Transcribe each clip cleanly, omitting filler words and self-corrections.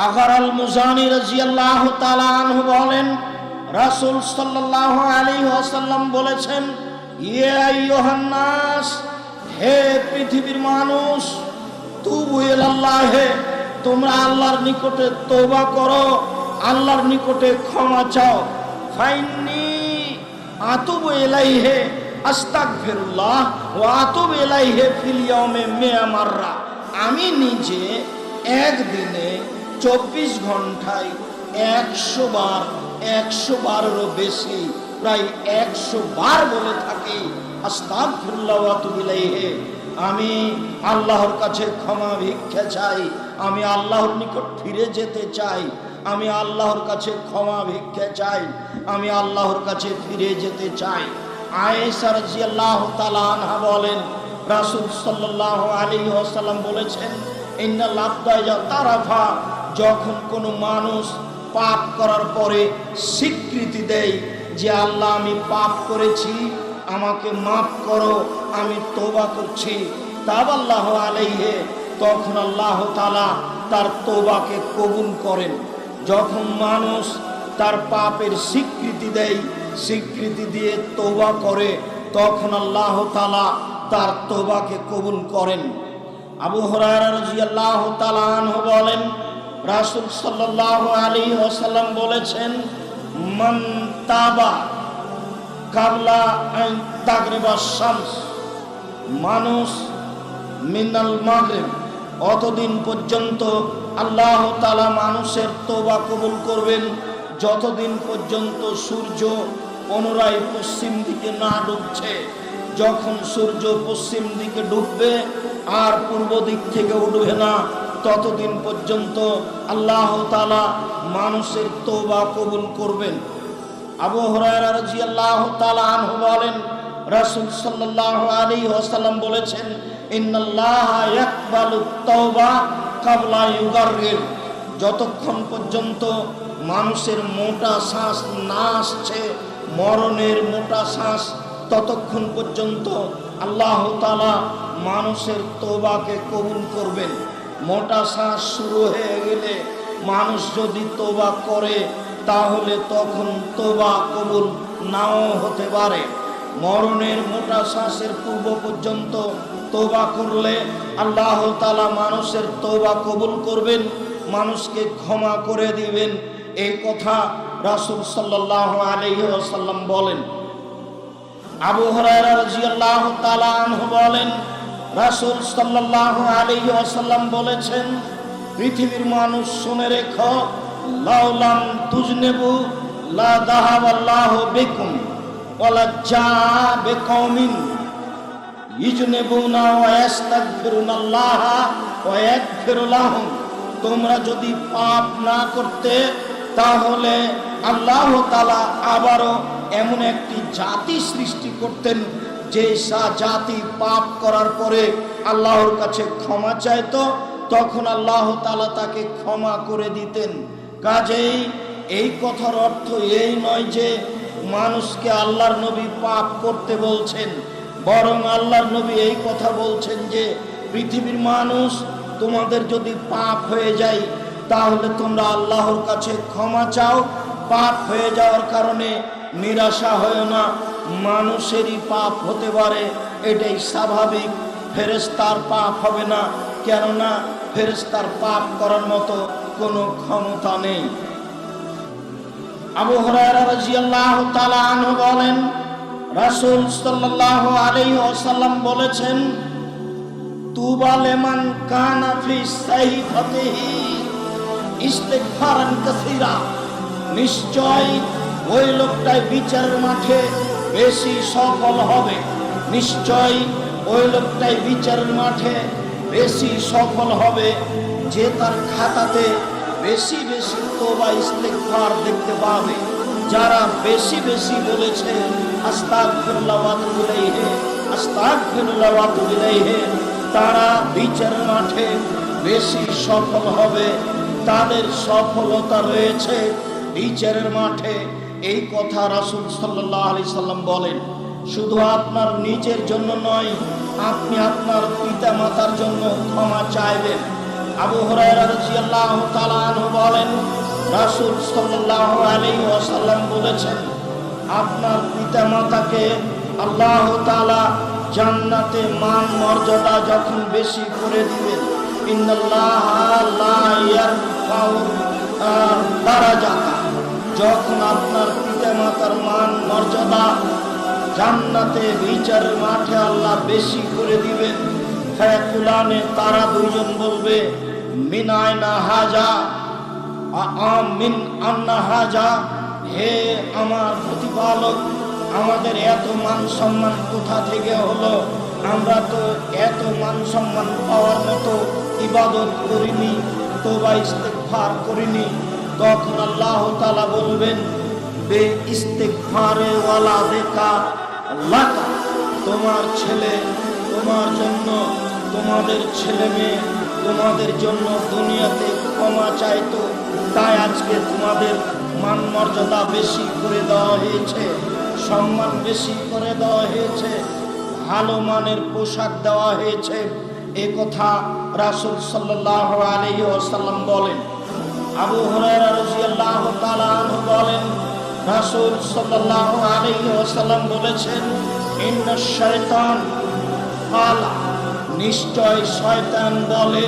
Agar আল মুজানি রাদিয়াল্লাহু তাআলা আনহু বলেন, রাসূল সাল্লাল্লাহু আলাইহি ওয়াসাল্লাম বলেছেন, ইয়া আইয়ুহান নাস, হে পৃথিবীর মানুষ, তুবু ইলাল্লাহি, তোমরা আল্লাহর নিকটে তওবা করো, আল্লাহর নিকটে ক্ষমা চাও। ফাইন্নি আতুবু ইলাইহি আস্তাগফিরুল্লাহ ওয়া আতুবু ইলাইহি ফিল ইয়াউমি মিয়া মাররা। আমি নিজে একদিনে 24 ঘন্টায় 100 বার, 100 বারেরও বেশি, প্রায় 100 বার বলে থাকি আস্তাগফিরুল্লাহ ওয়া আতুবু ইলাইহি। আমি আল্লাহর কাছে ক্ষমা ভিক্ষা চাই, আমি আল্লাহর নিকট ফিরে যেতে চাই, আমি আল্লাহর কাছে ক্ষমা ভিক্ষা চাই, আমি আল্লাহর কাছে ফিরে যেতে চাই। আয়েশা রাদিয়াল্লাহু তাআলা আনহা বলেন, রাসূল সাল্লাল্লাহু আলাইহি ওয়াসাল্লাম বলেছেন, ইন্নাল আবদা ইযা তারাফা, যখন কোনো মানুষ পাপ করার পরে স্বীকৃতি দেয় যে আল্লাহ আমি পাপ করেছি, আমাকে মাফ করো, আমি তওবা করছি, তাবাল্লাহু আলাইহি, তখন আল্লাহ তাআলা তার তওবাকে কবুল করেন। যখন মানুষ তার পাপের স্বীকৃতি দেয়, স্বীকৃতি দিয়ে তওবা করে, তখন আল্লাহ তাআলা তার তওবাকে কবুল করেন। আবু হুরায়রা রাদিয়াল্লাহু তাআলা আনহু বলেন, রাসূল সাল্লাল্লাহু আলাইহি ওয়াসাল্লাম বলেছেন, মান তাবা কাবলা আন তাগরিবা শামস, মানুষ মিনাল মাগরিব, অতদিন পর্যন্ত আল্লাহ তাআলা মানুষের তওবা কবুল করবেন যতদিন পর্যন্ত সূর্য পুনরায় পশ্চিম দিকে না ডুবছে। যখন সূর্য পশ্চিম দিকে ডুববে আর পূর্ব দিক থেকে উঠবে না, ততদিন পর্যন্ত আল্লাহ তাআলা মানুষের তওবা কবুল করবেন। আবু হুরায়রা রাদিয়াল্লাহু তাআলা আনহু বলেন, রাসূল সাল্লাল্লাহু আলাইহি ওয়াসাল্লাম বলেছেন, ইন্নাল্লাহা ইয়াকবালুত তাওবা কাবলা ইউগাররির, যতক্ষণ পর্যন্ত মানুষের মোটা শ্বাস না আসছে, মরণের মোটা শ্বাস, ততক্ষণ পর্যন্ত আল্লাহ তাআলা মানুষের তওবাকে কবুল করবেন। মোটা শ্বাস শুরু হয়ে গেলে মানুষ যদি তওবা করে, তাহলে তখন তওবা কবুল নাও হতে পারে। মরণের মোটা শ্বাসের পূর্ব পর্যন্ত তওবা করলে আল্লাহ তাআলা মানুষের তওবা কবুল করবেন, মানুষকে ক্ষমা করে দিবেন। এই কথা রাসূল সাল্লাল্লাহু আলাইহি ওয়াসাল্লাম বলেন। আবু হুরায়রা রাদিয়াল্লাহু তাআলা আনহু বলেন, রাসূল সাল্লাল্লাহু আলাইহি ওয়াসাল্লাম বলেছেন, পৃথিবীর মানুষ শুনে রেখো, লাউলাম তুজনেবু লা যাহাবাল্লাহু বিকুম ওয়ালা জা বিকওমিন ইজনেবুনা ওয়া ইস্তাগফিরুনাল্লাহ ওয়া ইয়াগফিরু লাহুম। তোমরা যদি পাপ না করতে, তাহলে আল্লাহ তাআলা আবারও এমন একটি জাতি সৃষ্টি করতেন যে জাতি পাপ করার পরে আল্লাহর কাছে ক্ষমা চাইতো, তখন আল্লাহ তাআলা তাকে ক্ষমা করে দিতেন। কাজেই এই কথার অর্থ এই নয় যে মানুষকে আল্লাহর নবী পাপ করতে বলছেন, বরং আল্লাহর নবী এই কথা বলছেন যে পৃথিবীর মানুষ, তোমাদের যদি পাপ হয়ে যায়, তাহলে তোমরা আল্লাহর কাছে ক্ষমা চাও। পাপ হয়ে যাওয়ার কারণে নিরাশা হয় না, মানুষেরই পাপ হতে পারে, এটাই স্বাভাবিক। ফেরেশতার পাপ হবে না, কেননা ফেরেশতার পাপ করার মতো কোনো ক্ষমতা নেই। আবু হুরায়রা রাদিয়াল্লাহু তাআলা আনহু বলেন, রাসূল সাল্লাল্লাহু আলাইহি ওয়াসাল্লাম বলেছেন, তুবা লিমান কানা ফি সাইফাতিহি ইস্তিগফারান কাসীরা, নিশ্চয় ওই লোকটাই বিচারের মাঠে বেশি সফল হবে, নিশ্চয় ওই লোকটাই বিচারের মাঠে বেশি সফল হবে যে তার খাতাতে বেশি বেশি তওবা ইস্তিগফার দেখতে পাবে। যারা বেশি বেশি বলেছে আস্তাগফিরুল্লাহ ওয়া আতুবু ইলাইহি, আস্তাগফিরুল্লাহ ওয়া আতুবু ইলাইহি, তারা বিচারের মাঠে বেশি সফল হবে, তাদের সফলতা রয়েছে বিচারের মাঠে। এই কথা রাসূল সাল্লাল্লাহু আলাইহি সাল্লাম বলেন। শুধু আপনার নিজের জন্য নয়, আপনি আপনার পিতা মাতার জন্য ক্ষমা চাইবেন, আবু হুরায়রা রাদিয়াল্লাহু তাআলা আনহু বলেন, রাসূল সাল্লাল্লাহু আলাইহি ওয়াসাল্লাম বলেছেন, আপনার পিতামাতাকে আল্লাহ তাআলা জান্নাতে মান মর্যাদা যখন বেশি করে দিবেন, ইন্নাল্লাহা লা ইয়ারফাউ দারাজাতা, যখন আপনার পিতামাতার মান মর্যাদা জান্নাতে বিচারের মাঠে আল্লাহ বেশি করে দিবেন, ফায়াকুলানে, তারা দুইজন বলবে, মিন আইনা হাজা, মিন আন্না হাজা, হে আমার প্রতিপালক, আমাদের এত মান সম্মান কোথা থেকে হলো? আমরা তো এত মান সম্মান পাওয়ার মতো ইবাদত করিনি, তওবা ইস্তেগফার করিনি। তখন আল্লাহ তাআলা বলবেন, বে ইস্তেগফারে ওয়ালাদেকা লাকা, তোমার ছেলে, তোমার জন্য, তোমাদের ছেলে মেয়ে তোমাদের জন্য দুনিয়াতে ক্ষমা চাইতো, তাই আজকে তোমাদের মান মর্যাদা বেশি করে দেওয়া হয়েছে, সম্মান বেশি করে দেওয়া হয়েছে, ভালো মানের পোশাক দেওয়া হয়েছে। এ কথা রাসূল সাল্লাল্লাহু আলাইহি ওয়াসাল্লাম বলেন। আবু হুরায়রা রাদিয়াল্লাহু তাআলা আনহু বলেন, রাসূল সাল্লাল্লাহু আলাইহি ওয়াসাল্লাম বলেছেন, ইন্নাশ শায়তান ক্বালা, নিশ্চয় শয়তান বলে,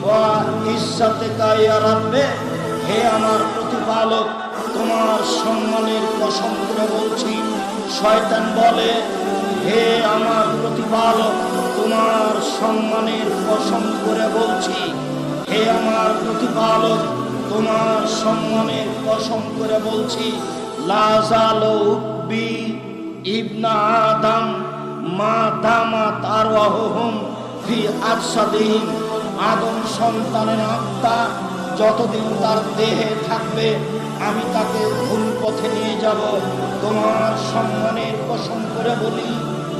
ওয়া ইজ্জাতিকা ইয়া রাব্বি, হে আমার প্রতিপালক, তোমার সম্মানের কসম করে বলছি। শয়তান বলে, হে আমার প্রতিপালক, তোমার সম্মানের কসম করে বলছি, হে আমার প্রতিপালক, তোমার সম্মানের কসম করে বলছি, লা যালু বি ইবনা আদম মা দামাত আরওয়াহুহুম ফি আজসাদিহিম, আদম সন্তানের আত্মা যতদিন তার দেহে থাকবে আমি তাকে ভুল পথে নিয়ে যাব। তোমার সম্মানের কসম করে বলি,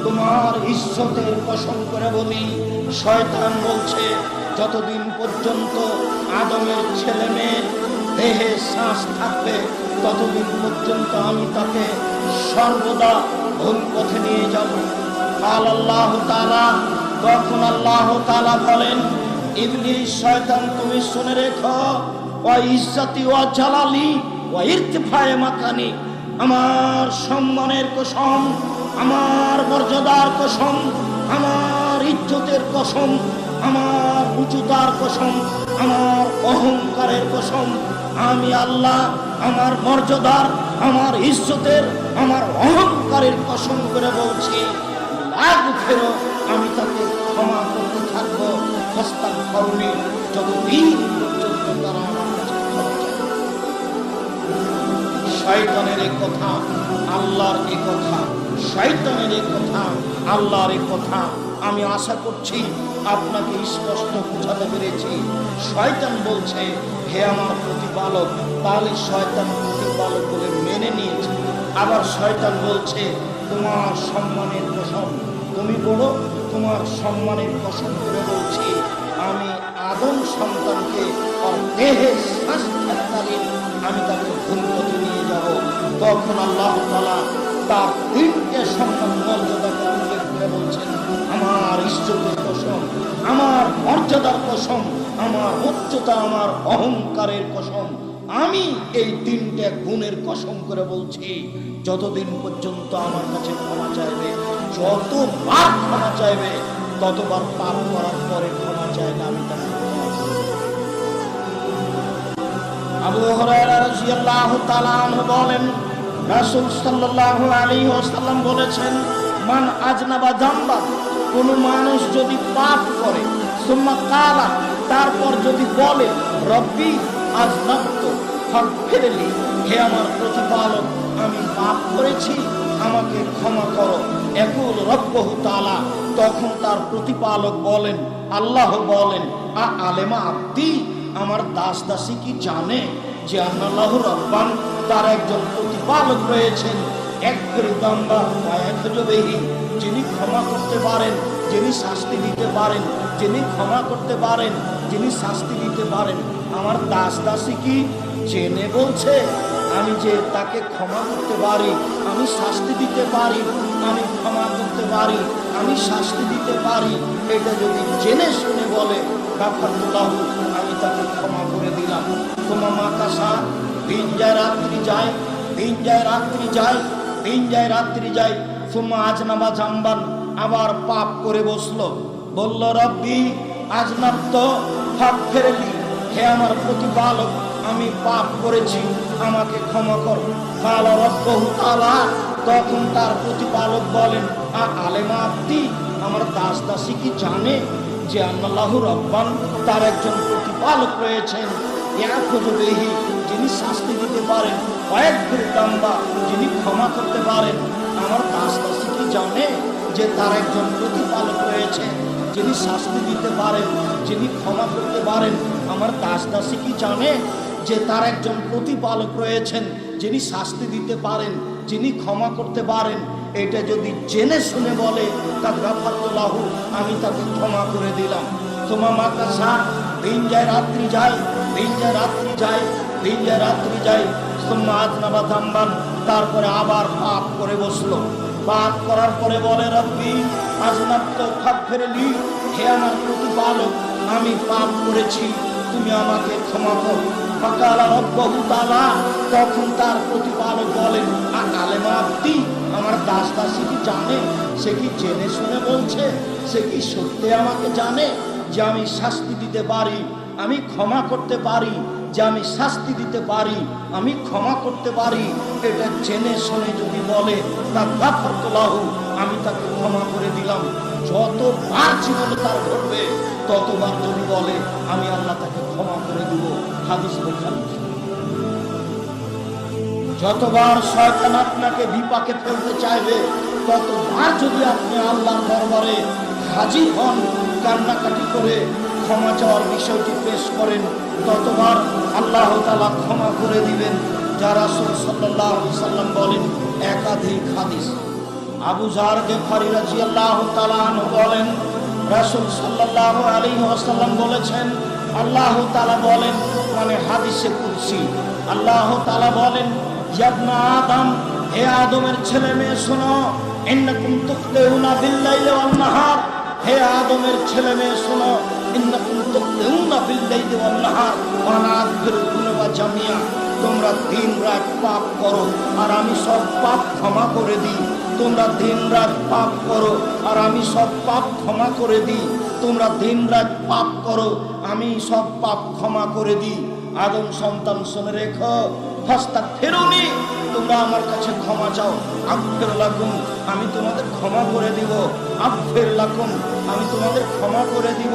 তোমার ইজ্জতের কসম করে বলি, শয়তান বলছে যতদিন পর্যন্ত আদমের ছেলে মেয়ের দেহে শ্বাস থাকবে ততদিন পর্যন্ত আমি তাকে সর্বদা ভুল পথে নিয়ে যাব। আল্লাহ তাআলা, তখন আল্লাহ তাআলা বলেন, ইবলিস, শয়তান, তুমি শুনে রেখো, ওয়া ইজ্জতি ওয়া জালালি ওয়া ইরতিফায়ে মাকানি, আমার সম্মানের কসম, আমার মর্যাদার কসম, আমার ইজ্জতের কসম, আমার উচ্চতার কসম, আমার অহংকারের কসম, আমি আল্লাহ আমার মর্যাদার, আমার ইজ্জতের, আমার অহংকারের কসম করে বলছি, ফেরো, আমি তাকে ক্ষমা করতে থাকবো, ফাস্তাগফিরুনি, যতদিন পর্যন্ত তারা আমার কাছে ক্ষমা চায়। শয়তানের এই কথা, আল্লাহর এই কথা, শয়তানের এই কথা, আল্লাহর এই কথা, আমি আশা করছি আপনাকে স্পষ্ট বোঝাতে পেরেছি। শয়তান বলছে, হে আমার প্রতিপালক, তাহলে শয়তান প্রতিপালক বলে মেনে নিয়েছে। আবার শয়তান বলছে, তোমার সম্মানের কসম, তুমি বড়, তোমার সম্মানের কসম করে বলছি, আমি আদম সন্তানকে ওর দেহে শ্বাস থাকাকালীন আমি তাকে ভুল পথে নিয়ে যাব। তখন আল্লাহ তাআলা তার তিনটে সম্মান মর্যাদাকে উল্লেখ করে বলছেন, আমার ইজ্জতের কসম, আমার মর্যাদার কসম, আমার উচ্চতা, আমার অহংকারের কসম, আমি এই তিনটে গুণের কসম করে বলছি, যতদিন পর্যন্ত আমার কাছে ক্ষমা চাইবে, যতবার ক্ষমা চাইবে, ততবার পাপ করার পরে ক্ষমা চাইলে আমি তাকে ক্ষমা করব। আবু হুরায়রা রাদিয়াল্লাহু তাআলা আনহু বলেন, রাসূল সাল্লাল্লাহু আলাইহি ওয়াসাল্লাম বলেছেন, মান আজনাবা যামবা, কোন মানুষ যদি পাপ করে, সুম্মা কালা, তারপর যদি বলে, রব্বি আজনাবতু ফাগফিরলি, হে আমার প্রতিপালক, আমি পাপ করেছি, আমাকে ক্ষমা করো, ইয়াকুল রব্বুহু তাআলা, তখন তার প্রতিপালক বলেন, আল্লাহ বলেন, আলেমা আব্দি, আমার দাস দাসী কি জানে যে আল্লাহু রাব্বান, তার একজন প্রতিপালক রয়েছেন, যিনি ক্ষমা করতে পারেন, যিনি শাস্তি দিতে পারেন, যিনি ক্ষমা করতে পারেন, যিনি শাস্তি দিতে পারেন। আমার দাস দাসী কি জেনে বলছে আমি যে তাকে ক্ষমা করতে পারি, আমি শাস্তি দিতে পারি, আমি ক্ষমা করতে পারি, আমি শাস্তি দিতে পারি, এটা যদি জেনে শুনে বলে, গাফারতুল্লাহু, যায়, দিন যায় রাত্রি যায়, দিন যায় রাত্রি যায়। সুম্মা আজনাবা জামবান, আবার পাপ করে বসলো। বলল রব্বি আজনাবতু ফাগফিরলি, হে আমার প্রতিপালক আমি পাপ করেছি, আমাকে ক্ষমা কর। কালা রব্বুহু তাআলা, তখন তার প্রতিপালক বলেন আলেমা আব্দি, আমার দাস দাসী কি জানে যে আল্লাহু রব্বান, তার একজন প্রতিপালক রয়েছেন, ইয়াখুযু বিহি, যিনি শাস্তি দিতে পারেন, ওয়ায়াগফিরু যামবা, যিনি ক্ষমা করতে পারেন। আমার দাস দাসী কি জানে যে তার একজন প্রতিপালক রয়েছেন, যিনি শাস্তি দিতে পারেন, যিনি ক্ষমা করতে পারেন? আমার দাস দাসী কি জানে যে তার একজন প্রতিপালক রয়েছেন, যিনি শাস্তি দিতে পারেন, যিনি ক্ষমা করতে পারেন? এটা যদি জেনে শুনে বলে তা গাফারতু লাহু, আমি তাকে ক্ষমা করে দিলাম। তোমার মাকাসা, দিন যায় রাত্রি যায়, দিন যায় রাত্রি যায়, দিন যায় রাত্রি যায়। সুম্মা আজনাবা যামবান, তারপরে আবার পাপ করে বসলো। পাপ করার পরে বলে রব্বি আজনাবতু ফাগফিরলি, হে আমার প্রতিপালক আমি পাপ করেছি, তুমি আমাকে ক্ষমা করো। ফাকালা রব্বুহু তাআলা, তখন তার প্রতিপালক বলেন আলেমা আব্দি, আমার দাস দাসী কি জানে? সে কি জেনে শুনে বলছে? সে কি সত্যি আমাকে জানে যে আমি শাস্তি দিতে পারি, আমি ক্ষমা করতে পারি, যে আমি শাস্তি দিতে পারি, আমি ক্ষমা করতে পারি? এটা জেনে শুনে যদি বলে তা গাফারতু লাহু, আমি তাকে ক্ষমা করে দিলাম। যতবার জীবনে তার ঘটবে ততবার যদি বলে আমি আল্লাহ তাকে ক্ষমা করে দিব। হাদিস বুখারী। যতবার শয়তান আপনাকে বিপাকে ফেলতে চাইবে ততবার যদি আপনি আল্লাহর দরবারে হাজির হন, কান্নাকাটি করে ক্ষমা চাওয়ার বিষয়টি পেশ করেন, ততবার আল্লাহ তাআলা ক্ষমা করে দিবেন। যা রাসূল সাল্লাল্লাহু আলাইহি সাল্লাম বলেন। একাধিক হাদিস। আবু যার গিফারী রাদিয়াল্লাহু তাআলা আনহু বলেন, রাসূল সাল্লাল্লাহু আলাইহি ওয়াসাল্লাম বলেছেন, আল্লাহ তাআলা বলেন, মানে হাদিসে কুদসি, আল্লাহ তাআলা বলেন, ইবনা আদম, হে আদমের ছেলে মেয়ে শোনো, ইন্নাকুম তুখতিউনা বিল-লাইলি ওয়ান-নাহার, হে আদমের ছেলে মেয়ে শোনো, ইন্নাকুম তুখতিউনা বিল-লাইলি ওয়ান-নাহার ওয়া আনা আগফিরুল যুনুবা জামিয়া, তোমরা দিন রাত পাপ করো আর আমি সব পাপ ক্ষমা করে দিই। তোমরা দিন রাত পাপ করো আর আমি সব পাপ ক্ষমা করে দিই। তোমরা দিন রাত পাপ করো, আমি সব পাপ ক্ষমা করে দিই। আদম সন্তান শুনে রেখো, ফাস্তাগফিরুনি, তোমরা আমার কাছে ক্ষমা চাও, আগফির লাকুম, আমি তোমাদের ক্ষমা করে দিব। আগফির লাকুম, আমি তোমাদের ক্ষমা করে দিব।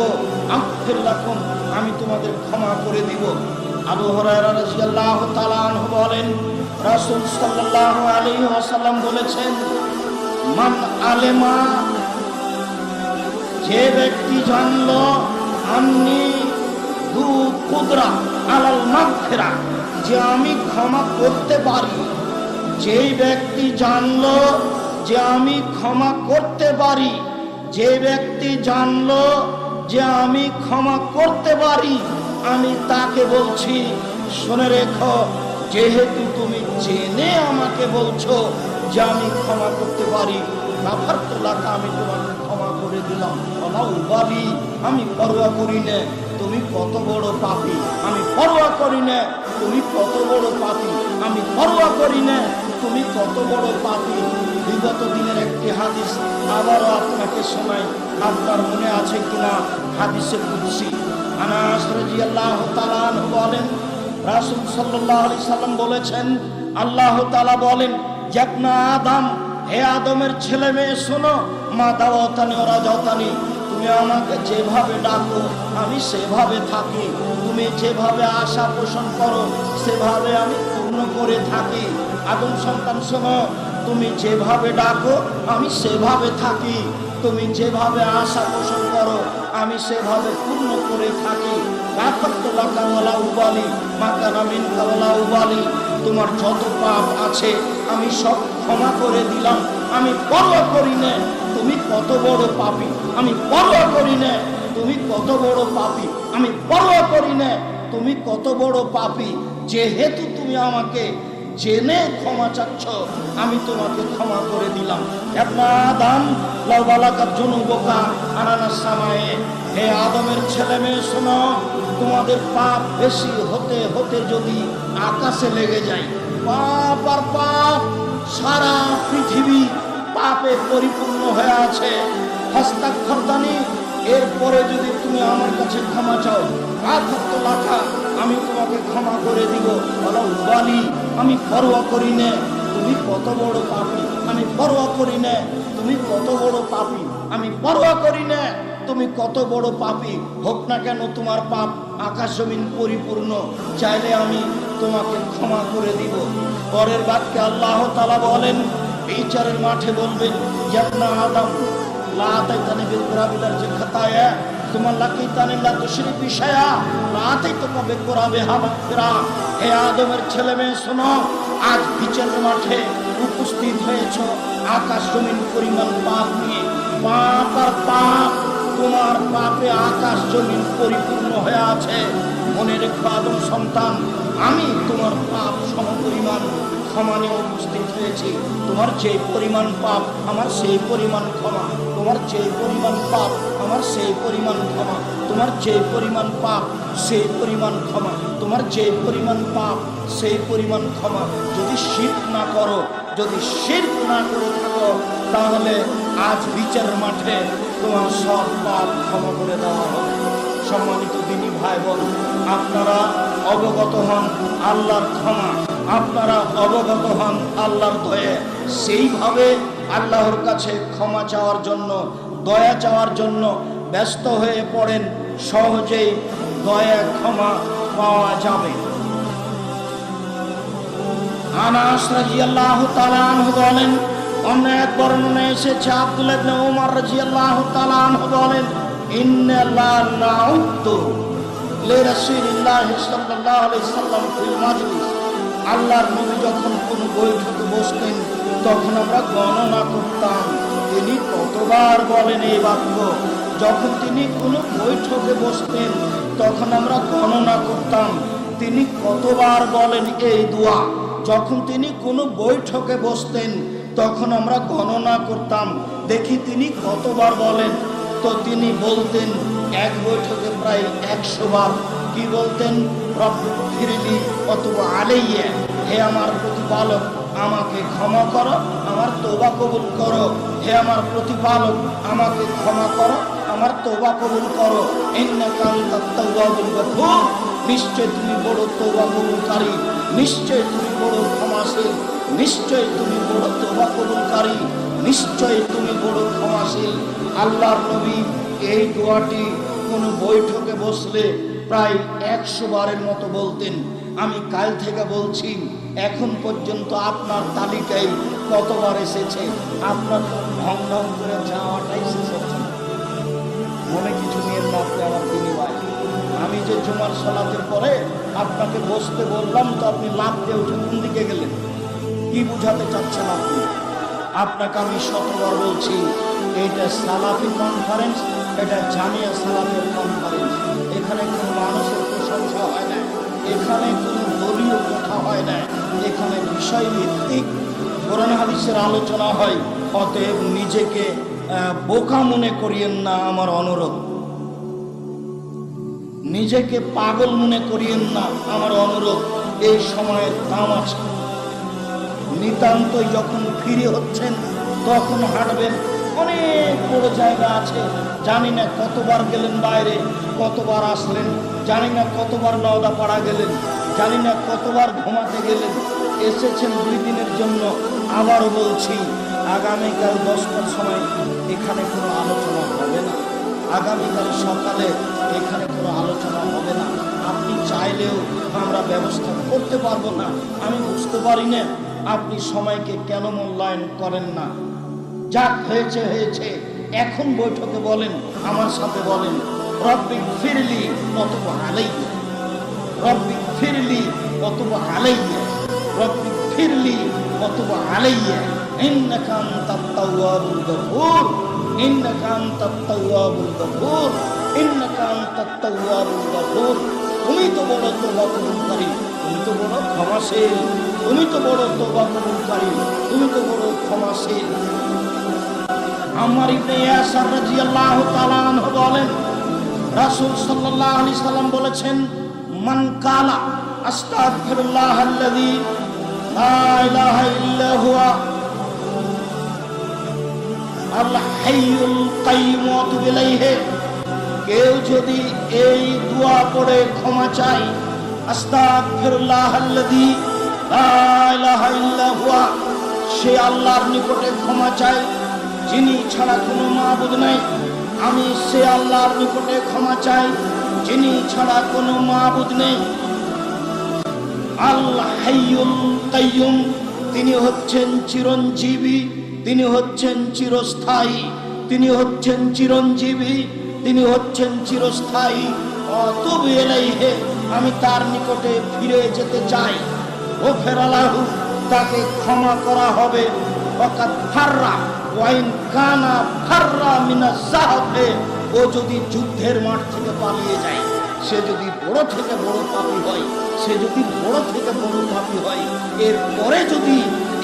আগফির লাকুম, আমি তোমাদের ক্ষমা করে দিব। আবু হুরায়রা রাদিয়াল্লাহু তাআলা আনহু বলেন, রাসূল সাল্লাল্লাহু আলাইহি ওয়াসাল্লাম বলেছেন, মান আলেমা, যে ব্যক্তি জানলো, আন্নি দু কুদরা আলাল মাগফিরা, যে আমি ক্ষমা করতে পারি, যেই ব্যক্তি জানলো যে আমি ক্ষমা করতে পারি, যে ব্যক্তি জানলো যে আমি ক্ষমা করতে পারি, আমি তাকে বলছি শুনে রেখো, যেহেতু তুমি জেনে আমাকে বলছো যে আমি ক্ষমা করতে পারি, গাফারতু লাকা, আমি তোমাকে ক্ষমা করে দিলাম। ওয়ালা উবালি, আমি পরোয়া করি না তুমি কত বড় পাপী, আমি পরোয়া করি না তুমি কত বড় পাপী, আমি পরোয়া করি না তুমি কত বড় পাপী। বিগত দিনের একটি হাদিস আবারও আপনাকে শোনাই, আপনার মনে আছে কিনা? হাদিসে কুদসি। আনাস রাদিয়াল্লাহু তাআলা আনহু বলেন, রাসূল সাল্লাল্লাহু আলাইহি সাল্লাম বলেছেন, আল্লাহ তাআলা বলেন, ইবনা আদম, হে আদমের ছেলে মেয়ে শোনো, মা দাওয়াতানি ওয়া রাজাতানি, তুমি আমাকে যেভাবে ডাকো আমি সেভাবে থাকি, তুমি যেভাবে আশা পোষণ করো সেভাবে আমি পূর্ণ করে থাকি। আদম সন্তান শোনো, তুমি যেভাবে ডাকো আমি সেভাবে থাকি, তুমি যেভাবে আশা পোষণ করো আমি সেভাবে পূর্ণ করে থাকি। গাফারতু লাকা ওয়ালা উবালি মা কানা মিনকা ওয়ালা উবালি, তোমার যত পাপ আছে আমি সব ক্ষমা করে দিলাম, আমি পরোয়া করি না তুমি কত বড় পাপী, আমি পরোয়া করি না তুমি কত বড় পাপী, আমি পরোয়া করি না তুমি কত বড় পাপী। যেহেতু তুমি আমাকে জেনে ক্ষমা চাচ্ছ, আমি তোমাকে ক্ষমা করে দিলাম। ইবনা আদম লাউ বালাগাত যুনুবুকা আনানাস সামায়ে, হে আদমের ছেলে মেয়ে শোনো, তোমাদের পাপ বেশি হতে হতে যদি আকাশে লেগে যায়, পাপ আর পাপ, সারা পৃথিবী পাপে পরিপূর্ণ হয়ে আছে, হস্তাক্ষরদানি, এরপরে যদি তুমি আমার কাছে ক্ষমা চাও, লাখা আমি তোমাকে ক্ষমা করে দিব। বলি আমি পরোয়া করি না তুমি কত বড় পাপী, আমি পরোয়া করি না তুমি কত বড় পাপী, আমি পরোয়া করি না তুমি কত বড় পাপী হোক না কেন, তোমার পাপ আকাশ জমিন পরিপূর্ণ, চাইলে আমি তোমাকে ক্ষমা করে দিব। পরের বাক্যে আল্লাহ তাআলা বলেন, বিচারের মাঠে বলবেন, ইবনা আদম লা তাইতানি বিল কুরাবিলার যে খাতায়া তোমার লাকিতানি লা তুশরিক বিশায়া লা তাইতুকা বিল কুরাবিহা মাগফিরা। হে আদমের ছেলে মেয়ে শোনো, আজ বিচারের মাঠে উপস্থিত হয়েছো আকাশ জমিন পরিমাণ পাপ নিয়ে। পাপ আর পাপ, তোমার পাপে আকাশ জমিন পরিপূর্ণ হয়ে আছে। মনে রেখো আদম সন্তান, আমি তোমার পাপ সমপরিমাণ ক্ষমা নিয়ে উপস্থিত হয়েছি। তোমার যে পরিমাণ পাপ আমার সেই পরিমাণ ক্ষমা, তোমার যে পরিমাণ পাপ আমার সেই পরিমাণ ক্ষমা, তোমার যে পরিমাণ পাপ সেই পরিমাণ ক্ষমা, তোমার যে পরিমাণ পাপ সেই পরিমাণ ক্ষমা। যদি শিরক না করো, যদি শিরক না করে থাকো, তাহলে আজ বিচারের মাঠে তোমার সব পাপ ক্ষমা করে দেওয়া হবে। সম্মানিত দিনী ভাই বোন, আপনারা অবগত হন আল্লাহর ক্ষমা, আপনারা অবগত হন আল্লাহর দয়া, সেইভাবে আল্লাহর কাছে ক্ষমা চাওয়ার জন্য, দয়া চাওয়ার জন্য ব্যস্ত হয়ে পড়েন, সহজেই দয়া ক্ষমা পাওয়া যাবে। আনাস রাদিয়াল্লাহু তাআলা আনহু বলেন, অন্য এক বর্ণনায় এসেছে আব্দুল্লাহ ইবনে ওমর রাদিয়াল্লাহু তাআলা আনহু বলেন, ইন্নাল্লাহ নাউতু লিরাসূলিল্লাহ সাল্লাল্লাহু আলাইহি সাল্লাম ফিল মাজলিস। আল্লাহর নবী যখন কোন বৈঠকে বসতেন, তখন আমরা গণনা করতাম তিনি কতবার বলেন এই বাক্য। যখন তিনি কোনো বৈঠকে বসতেন, তখন আমরা গণনা করতাম তিনি কতবার বলেন এই দোয়া। যখন তিনি কোনো বৈঠকে বসতেন, তখন আমরা গণনা করতাম দেখি তিনি কতবার বলেন। তো তিনি বলতেন এক বৈঠকে প্রায় 100 বার। কি বলতেন? রব্বিগফিরলি অথবা আলাইয়া, হে আমার প্রতিপালক আমাকে ক্ষমা করো, আমার তওবা কবুল করো। হে আমার প্রতিপালক আমাকে ক্ষমা করো, আমার তওবা কবুল করো। ইন্নাকা আনতাত তাওয়াবুল গফুর, নিশ্চয় তুমি বড় তওবা কবুলকারী, নিশ্চয় তুমি বড় ক্ষমাশীল, নিশ্চয় তুমি বড় তওবা কবুলকারী, নিশ্চয় তুমি বড় ক্ষমাশীল। আল্লাহর নবী এই দোয়াটি কোনো বৈঠকে বসলে প্রায় 100 বারের মতো বলতেন। আমি কাল থেকে বলছি, এখন পর্যন্ত আপনার তালিকায় কতবার এসেছে? আপনার ঢং ঢং করে যাওয়াটাই শেষ হচ্ছে না। মনে কিছু নিয়ে না, আপনি আমার দিনী ভাই। আমি যে জুমার সালাতের পরে আপনাকে বসতে বললাম, তো আপনি লাফ দিয়ে উঠে কোন দিকে গেলেন? কি বুঝাতে চাচ্ছেন আপনি? আপনাকে আমি শতবার বলছি, এটা সালাফি কনফারেন্স, এটা জামিয়া সালাফের কনফারেন্স। এখানে কোনো মানুষের প্রশংসা হয় না, এখানে কোনো দলীয় কথা হয় না, এখানে বিষয়ভিত্তিক কোরআন হাদিসের আলোচনা হয়। অতএব নিজেকে বোকা মনে করিয়েন না, আমার অনুরোধ। নিজেকে পাগল মনে করিয়েন না, আমার অনুরোধ। এই সময়ের দাম আছে। নিতান্তই যখন ফিরে হচ্ছেন, তখন হাঁটবেন। অনেক বড় জায়গা আছে, জানি না কতবার গেলেন বাইরে, কতবার আসলেন, জানি না কতবার নওদাপাড়া গেলেন, জানি না কতবার ঘুমাতে গেলেন। এসেছেন 2 দিনের জন্য। আবারও বলছি, আগামীকাল 10টার সময় এখানে কোনো আলোচনা হবে না। আগামীকাল সকালে এখানে কোনো আলোচনা হবে না। আপনি চাইলেও আমরা ব্যবস্থা করতে পারবো না। আমি বুঝতে পারি না আপনি সময়কে কেন মূল্যায়ন করেন না। যাক হয়েছে হয়েছে, এখন বৈঠকে বলেন, আমার সাথে বলেন, রব্বিগফিরলি অতবা আলাইয়া, রব্বিগফিরলি অতবা আলাইয়া, রব্বিগফিরলি অতবা আলাইয়া, ইন্নাকা আনতাত তাওয়াবুল গফুর, ইন্নাকা আনতাত তাওয়াবুল গফুর, ইন্নাকা আনতাত তাওয়াবুল গফুর। তুমি তো বড় তওবা কবুলকারী, তুমি তো বড় ক্ষমাশীল, তুমি তো বড় তওবা কবুলকারী, তুমি তো বড় ক্ষমাশীল। আম্মার ইবনে ইয়াসার রাদিয়াল্লাহু তাআলা আনহু বলেন, রাসূল সাল্লাল্লাহু আলাইহি সাল্লাম বলেছেন, মান কালা আস্তাগফিরুল্লাহাল্লাযী লা ইলাহা ইল্লা হুয়া আল হাইয়ুল কাইয়্যুম ওয়া তুবু ইলাইহি, কেউ যদি এই দোয়া পড়ে ক্ষমা চায়, আস্তাগফিরুল্লাহাল্লাযী লা ইলাহা ইল্লা হুয়া, সে আল্লাহর নিকটে ক্ষমা চায় যিনি ছাড়া কোনো মাবুদ নাই, আমি সে আল্লাহর নিকটে ক্ষমা চাই যিনি ছাড়া কোনো মাবুদ নেই। আল হাইয়ুল কাইয়্যুম, তিনি হচ্ছেন চিরঞ্জীবী, তিনি হচ্ছেন চিরস্থায়ী, তিনি হচ্ছেন চিরঞ্জীবী, তিনি হচ্ছেন চিরস্থায়ী। অতুবু ইলাইহি, আমি তার নিকটে ফিরে যেতে চাই। ও ফেরালাহু, তাকে ক্ষমা করা হবে। ওয়াকাদ ফাররা ওয়াইন কানা ফাররা মিনাজ যাহফে, ও যদি যুদ্ধের মাঠ থেকে পালিয়ে যায়, সে যদি বড় থেকে বড় পাপী হয়, সে যদি বড় থেকে বড় পাপী হয়, এরপরে যদি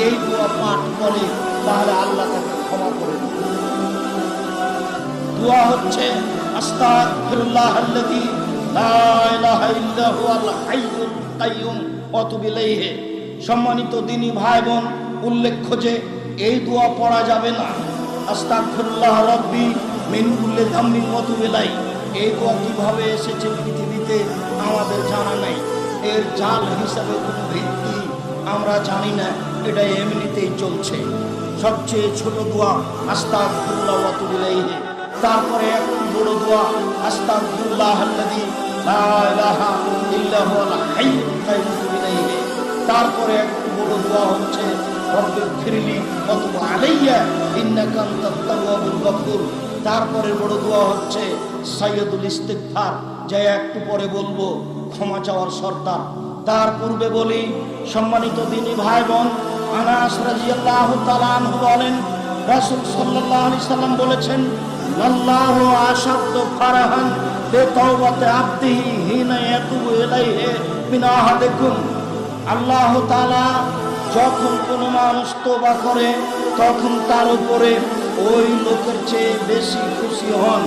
এই দোয়া পাঠ করে, তাহলে আল্লাহ তাকে ক্ষমা করে দেবে। দোয়া হচ্ছে আস্তাগফিরুল্লাহাল্লাযী লা ইলাহা ইল্লা হুয়াল হাইয়ুল কাইয়্যুম ওয়া তুবু ইলাইহি। সম্মানিত দিনী ভাই বোন, উল্লেখ্য যে এই দোয়া পড়া যাবে না। আস্তাগফিরুল্লাহ রাব্বি মিন কুল্লি যামবিন ওয়া তুবু ইলাইহি, এই দোয়া কিভাবে এসেছে পৃথিবীতে আমাদের জানা নাই। এর জাল হিসাবে কোনো ভিত্তি আমরা জানি না, এটা এমনিতেই চলছে। সবচেয়ে ছোট দোয়া আস্তাগফিরুল্লাহ ওয়া তুবু ইলাইহি, তারপরে একটু বড় দোয়া আস্তাগফিরুল্লাহাল্লাযী লা ইলাহা ইল্লা হুয়াল হাইয়ুল কাইয়্যুম ওয়া তুবু ইলাইহি, তারপরে একটু বড় দোয়া হচ্ছে রব্বিগফিরলি ওয়া তুব আলাইয়া ইন্নাকা আনতাত তাওয়াবুর গফুর, তারপরে বড় দোয়া হচ্ছে সাইয়্যিদুল ইস্তিগফার, যা একটু পরে বলবো, ক্ষমা চাওয়ার সর্দার। তার পূর্বে বলি, সম্মানিত দিনী ভাই বোন, আনাস রাদিয়াল্লাহু তাআলা আনহু বলেন, রাসূল সাল্লাল্লাহু আলাইহি সাল্লাম বলেছেন, আল্লাহু আশাদ্দু ফারাহান বিতাওবাতি আবদিহি হিনা ইয়াতুবু ইলাইহি মিন আহাদিকুম, আল্লাহ তাআলা যখন কোনো মানুষ তওবা করে, তখন তার উপরে ওই লোকের চেয়ে বেশি খুশি হন,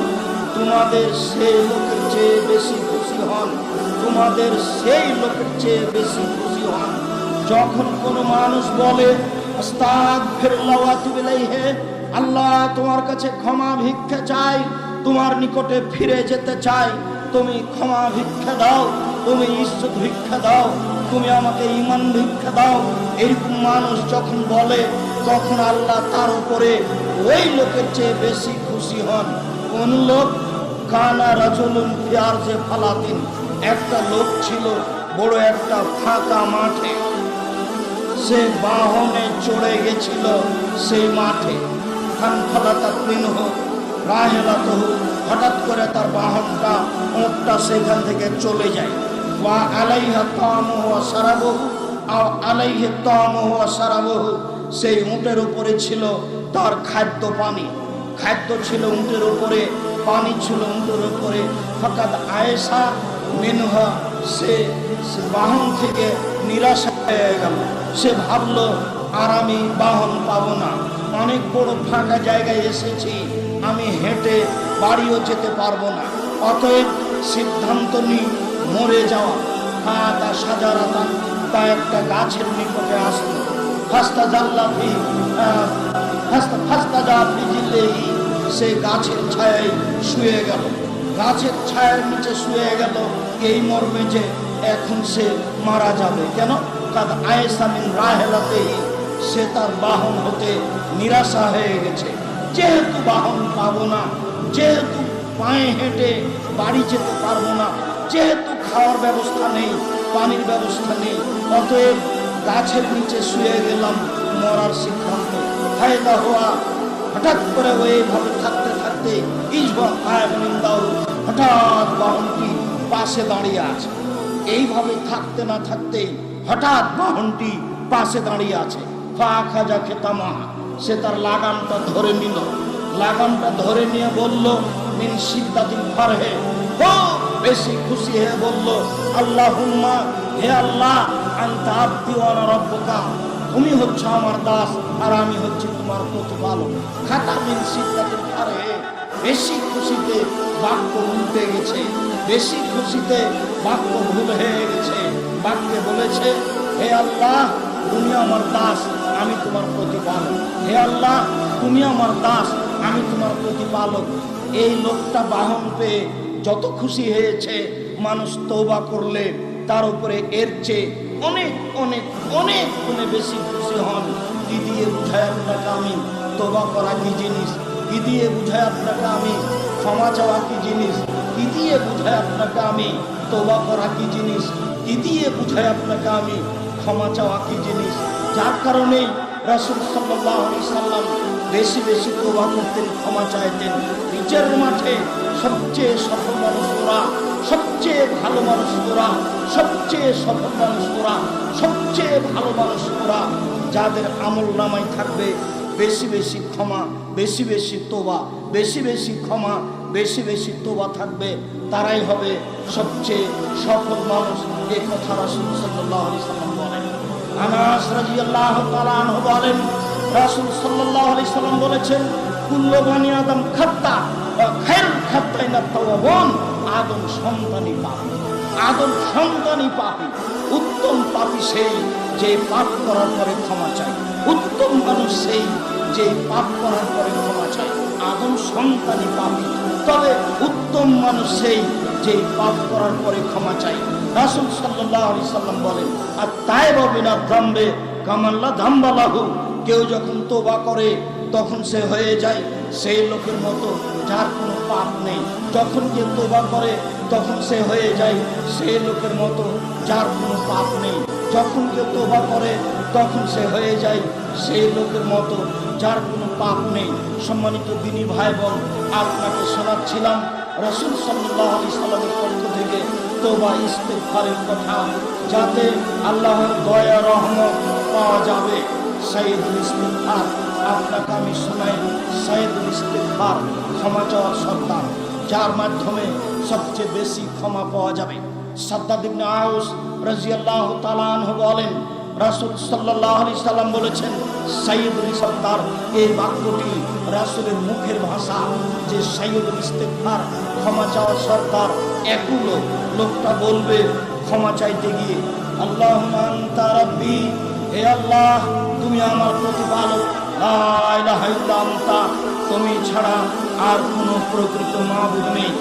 তোমাদের সেই লোকের চেয়ে বেশি খুশি হন, তোমাদের সেই লোকের চেয়ে বেশি খুশি হন। যখন কোনো মানুষ বলে আস্তাগফিরুল্লাহ ওয়া আতুবু ইলাইহি, আল্লাহ তোমার কাছে ক্ষমা ভিক্ষা চাই, তোমার নিকটে ফিরে যেতে চাই, তুমি ক্ষমা ভিক্ষা দাও, তুমি ইজ্জত ভিক্ষা দাও, তুমি আমাকে ঈমান ভিক্ষা দাও, এরকম মানুষ যখন বলে, তখন আল্লাহ তার উপরে ওই লোকের চেয়ে বেশি খুশি হন। কোন লোক? কানা রাজুলুন ফি আরজি ফালাতিন, একটা লোক ছিল বড় একটা ফাঁকা মাঠে, সে বাহনে চড়ে গেছিল সেই মাঠে। ফানফালাতাত মিনহু রাহিলাতুহু, হঠাৎ করে তার বাহনটা, ওঁটটা সেখান থেকে চলে যায়। ওয়া আলাইহা তা'মুহু ওয়া শারাবুহু, আও আলাইহি তা'মুহু ওয়া শারাবুহু, সেই উটের উপরে ছিল তার খাদ্য পানি, খাদ্য ছিল উটের উপরে, পানি ছিল উটের উপরে। ফাকাদ আয়েশা মিনহা, সে বাহন থেকে নিরাশা হয়ে গেল, সে ভাবলো আর আমি বাহন পাবো না, অনেক বড় ফাঁকা জায়গায় এসেছি, আমি হেঁটে বাড়িও যেতে পারবো না, অতএব সিদ্ধান্ত নিই মরে যাওয়া। ফাতা সাজারাতান, তা একটা গাছের নিকটে আসলো, সে গাছের ছায়ায় শুয়ে গেল, গাছের ছায়ার নিচে শুয়ে গেল এই মর্মে যে এখন সে মারা যাবে। কেন? কাদ আয়েশা মিন রাহিলাতিহি, সে তার বাহন হতে নিরাশা হয়ে গেছে, যেহেতু বাহন পাবো না, যেহেতু পায়ে হেঁটে বাড়ি যেতে পারবো না, যেহেতু খাওয়ার ব্যবস্থা নেই, পানির ব্যবস্থা নেই, অতএব গাছের নিচে শুয়ে গেলাম, মরার সিদ্ধান্ত। ফায়দা হওয়া, হঠাৎ করে ওইভাবে থাকতে থাকতে হঠাৎ বাহনটি পাশে দাঁড়িয়ে আছে। এইভাবে থাকতে না থাকতেই হঠাৎ বাহনটি পাশে দাঁড়িয়ে আছে। ফাখাজা খেতামাহা, সে তার লাগামটা ধরে নিল, লাগামটা ধরে নিয়ে বলল, মিন শিদ্দাতিল ফারহে, ও বেশি খুশি হয়ে বলল, আল্লাহুম্মা, হে আল্লাহ, আনতা আবদি ওয়া আনা রাব্বুকা, তুমি হচ্ছে আমার দাস আর আমি হচ্ছে তোমার প্রতিপালক। খাতা মিন সিদ্ধাতের ধারে বেশি খুশিতে বাক্য উল্টে গেছে, বেশি খুশিতে বাক্য ভুল হয়ে গেছে। বাক্যে বলেছে, হে আল্লাহ তুমি আমার দাস, আমি তোমার প্রতিপালক। হে আল্লাহ তুমি আমার দাস, আমি তোমার প্রতিপালক। এই লোকটা বাহন পেয়ে যত খুশি হয়েছে, মানুষ তওবা করলে তার উপরে এর চেয়ে অনেক অনেক অনেক গুণে বেশি খুশি হন। কি দিয়ে বুঝায় আপনাকে আমি তওবা করা কি জিনিস? কি দিয়ে বুঝায় আপনাকে আমি ক্ষমা চাওয়া কি জিনিস? কি দিয়ে বুঝায় আপনাকে আমি তওবা করা কি জিনিস? কি দিয়ে বুঝায় আপনাকে আমি ক্ষমা চাওয়া কি জিনিস? যার কারণেই রাসূল সাল্লাল্লাহু আলাইহি সাল্লাম বেশি বেশি তওবা করতেন, ক্ষমা চাইতেন। বিচার মাঠে সবচেয়ে সফল মানুষ ওরা, সবচেয়ে ভালো মানুষ ওরা, সবচেয়ে সফল মানুষ ওরা, সবচেয়ে ভালো মানুষ ওরা, যাদের আমল নামায় থাকবে বেশি বেশি ক্ষমা, বেশি বেশি তওবা, বেশি বেশি ক্ষমা, বেশি বেশি তওবা থাকবে, তারাই হবে সবচেয়ে সফল মানুষ। এই কথা রাসূল সাল্লাল্লাহু আলাইহি সাল্লাম বলেন। আনাস রাদিয়াল্লাহু তাআলা আনহু বলেন, রাসূল সাল্লাল্লাহু আলাইহি সাল্লাম বলেছেন, কুল্লু বানি আদম খাত্তা ওয়া খায়রুল খাত্তাইনা তাওয়াবুন। আদম সন্তানই পাপী, আদম সন্তানই পাপী। উত্তম পাপী সেই যে পাপ করার পরে ক্ষমা চায়। উত্তম মানুষ সেই যে পাপ করার পরে ক্ষমা চায়। আদম সন্তানই পাপী, তবে উত্তম মানুষ সেই যে পাপ করার পরে ক্ষমা চায়। রাসূল সাল্লাল্লাহু আলাইহি সাল্লাম বলেন, আর তাইবা বিনা যামবে কামাল্লা যামবালাহু। কেউ যখন তওবা করে তখন সে হয়ে যায় সেই লোকের মতো যার কোনো পাপ নেই। যখন কেউ তওবা করে তখন সে হয়ে যায় সেই লোকের মতো যার কোনো পাপ নেই। যখন কেউ তওবা করে তখন সে হয়ে যায় সেই লোকের মতো যার কোনো পাপ নেই। সম্মানিত দিনী ভাই বোন, আপনাকে শোনাচ্ছিলাম রাসূল সাল্লাল্লাহু আলাইহি সাল্লামের পক্ষ থেকে তওবা ইস্তেগফারের কথা, যাতে আল্লাহর দয়া রহমত পাওয়া যাবে। সাইয়্যিদুল ইস্তিগফার আপনাকে আমি শোনাই। সাইয়্যিদুল ইস্তিগফার ক্ষমা চাওয়ার সর্দার, যার মাধ্যমে সবচেয়ে বেশি ক্ষমা পাওয়া যাবে। সাদ্দাদ ইবনে আউস রাদিয়াল্লাহু তাআলা আনহু বলেন, রাসূল সাল্লাল্লাহু আলাইহি সাল্লাম বলেছেন, সাইয়্যিদুল ইস্তিগফার, এই বাক্যটি রাসূলের মুখের ভাষা, যে সাইয়্যিদুল ইস্তিগফার ক্ষমা চাওয়ার সর্দার। একুলো লোকটা বলবে ক্ষমা চাইতে গিয়ে, আল্লাহুম্মা আনতা রাব্বি, হে আল্লাহ তুমি আমার প্রতিপালক, লা ইলাহা ইল্লা আনতা, তুমি ছাড়া আর কোনো প্রকৃত মাবুদ নেই।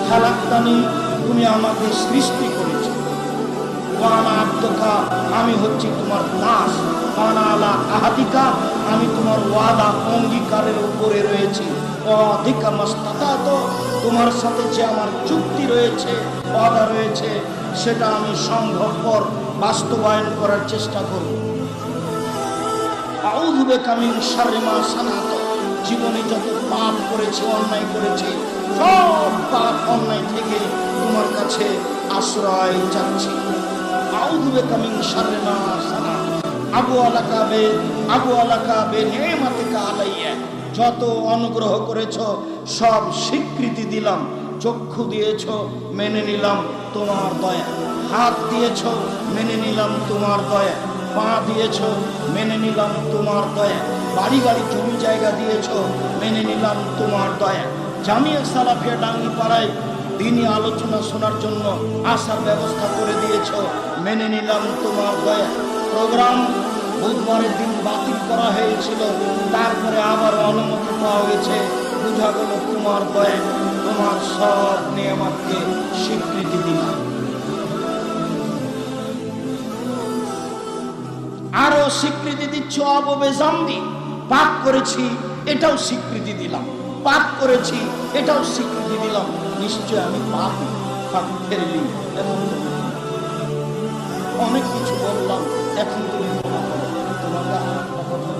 খালাক্তানি, তুমি আমাকে সৃষ্টি করেছো। ওয়ানা আব্দুকা, আমি হচ্ছি তোমার দাস। ওয়ানা আলা আহাদিকা, আমি তোমার ওয়াদা অঙ্গীকারের উপরে রয়েছি। ওয়াদিকা মাস্তাতাত, তোমার সাথে যে আমার চুক্তি রয়েছে, ওয়াদা রয়েছে, সেটা আমি সম্ভবপর বাস্তবায়ন করার চেষ্টা করব। আউযু বিকা মিন শাররি মা সানাত, জীবনে যত পাপ করেছি, অন্যায় করেছি, সব পাপ অন্যায় থেকে তোমার কাছে আশ্রয় চাচ্ছি। আউযু বিকা মিন শাররি মা সানাত, আবু আলাকা বে নি'মাতিকা আলাইয়া, যত অনুগ্রহ করেছ সব স্বীকৃতি দিলাম। চক্ষু দিয়েছ, মেনে নিলাম তোমার দয়া। হাত দিয়েছ, মেনে নিলাম তোমার দয়া। পা দিয়েছ, মেনে নিলাম তোমার দয়া। বাড়ি বাড়ি জমি জায়গা দিয়েছ, মেনে নিলাম তোমার দয়া। জামিয়া সালাফিয়া ডাঙ্গিপাড়ায় দিনই আলোচনা শোনার জন্য আসার ব্যবস্থা করে দিয়েছ, মেনে নিলাম তোমার দয়া। প্রোগ্রাম বুধবারের দিন বাতিল করা হয়েছিল, তারপরে আবার অনুমতি পাওয়া গেছে, বোঝা গেল তোমার দয়া। তোমার সব নিয়ামতকে স্বীকৃতি দিলাম। আরো স্বীকৃতি দিচ্ছ, আববে জাম্বি, পাপ করেছি এটাও স্বীকৃতি দিলাম। পাপ করেছি এটাও স্বীকৃতি দিলাম, নিশ্চয় আমি পাপী। ফাগফিরলি, এখন তুমি অনেক কিছু বললাম, এখন তুমি ক্ষমা করো। তোমাকে আরেকটা কথা,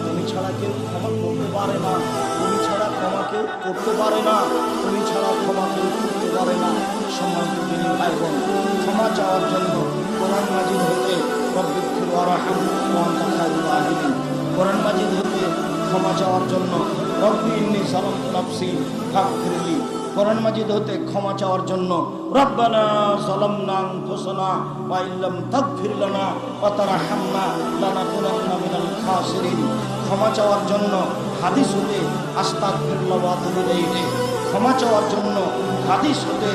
তুমি ছাড়া কেউ ক্ষমা করতে পারে না, তুমি ছাড়া ক্ষমা কেউ করতে পারে না, তুমি ছাড়া ক্ষমা কেউ করতে পারে না। সম্মানিত দিনী ভাই বোন, ক্ষমা চাওয়ার জন্য কোরআন মাজিদ হতে রব্বিগফির ওয়ারহাম ওয়া আনতা খায়রুর রাহিমিন, কোরআন মাজিদ হতে ক্ষমা চাওয়ার জন্য রব্বি ইন্নী যালামতু নাফসি ফাগফিরলি, কোরআন মাজিদ হতে ক্ষমা চাওয়ার জন্য, রব্বানা যালামনা আনফুসানা ওয়া ইল্লাম তাগফির লানা ওয়া তারহামনা লানাকুনান্না মিনাল খাসিরিন। ক্ষমা চাওয়ার জন্য হাদিস হতে আস্তাগফিরুল্লাহ ওয়া আতুবু ইলাইহি। ক্ষমা চাওয়ার জন্য হাদিস হতে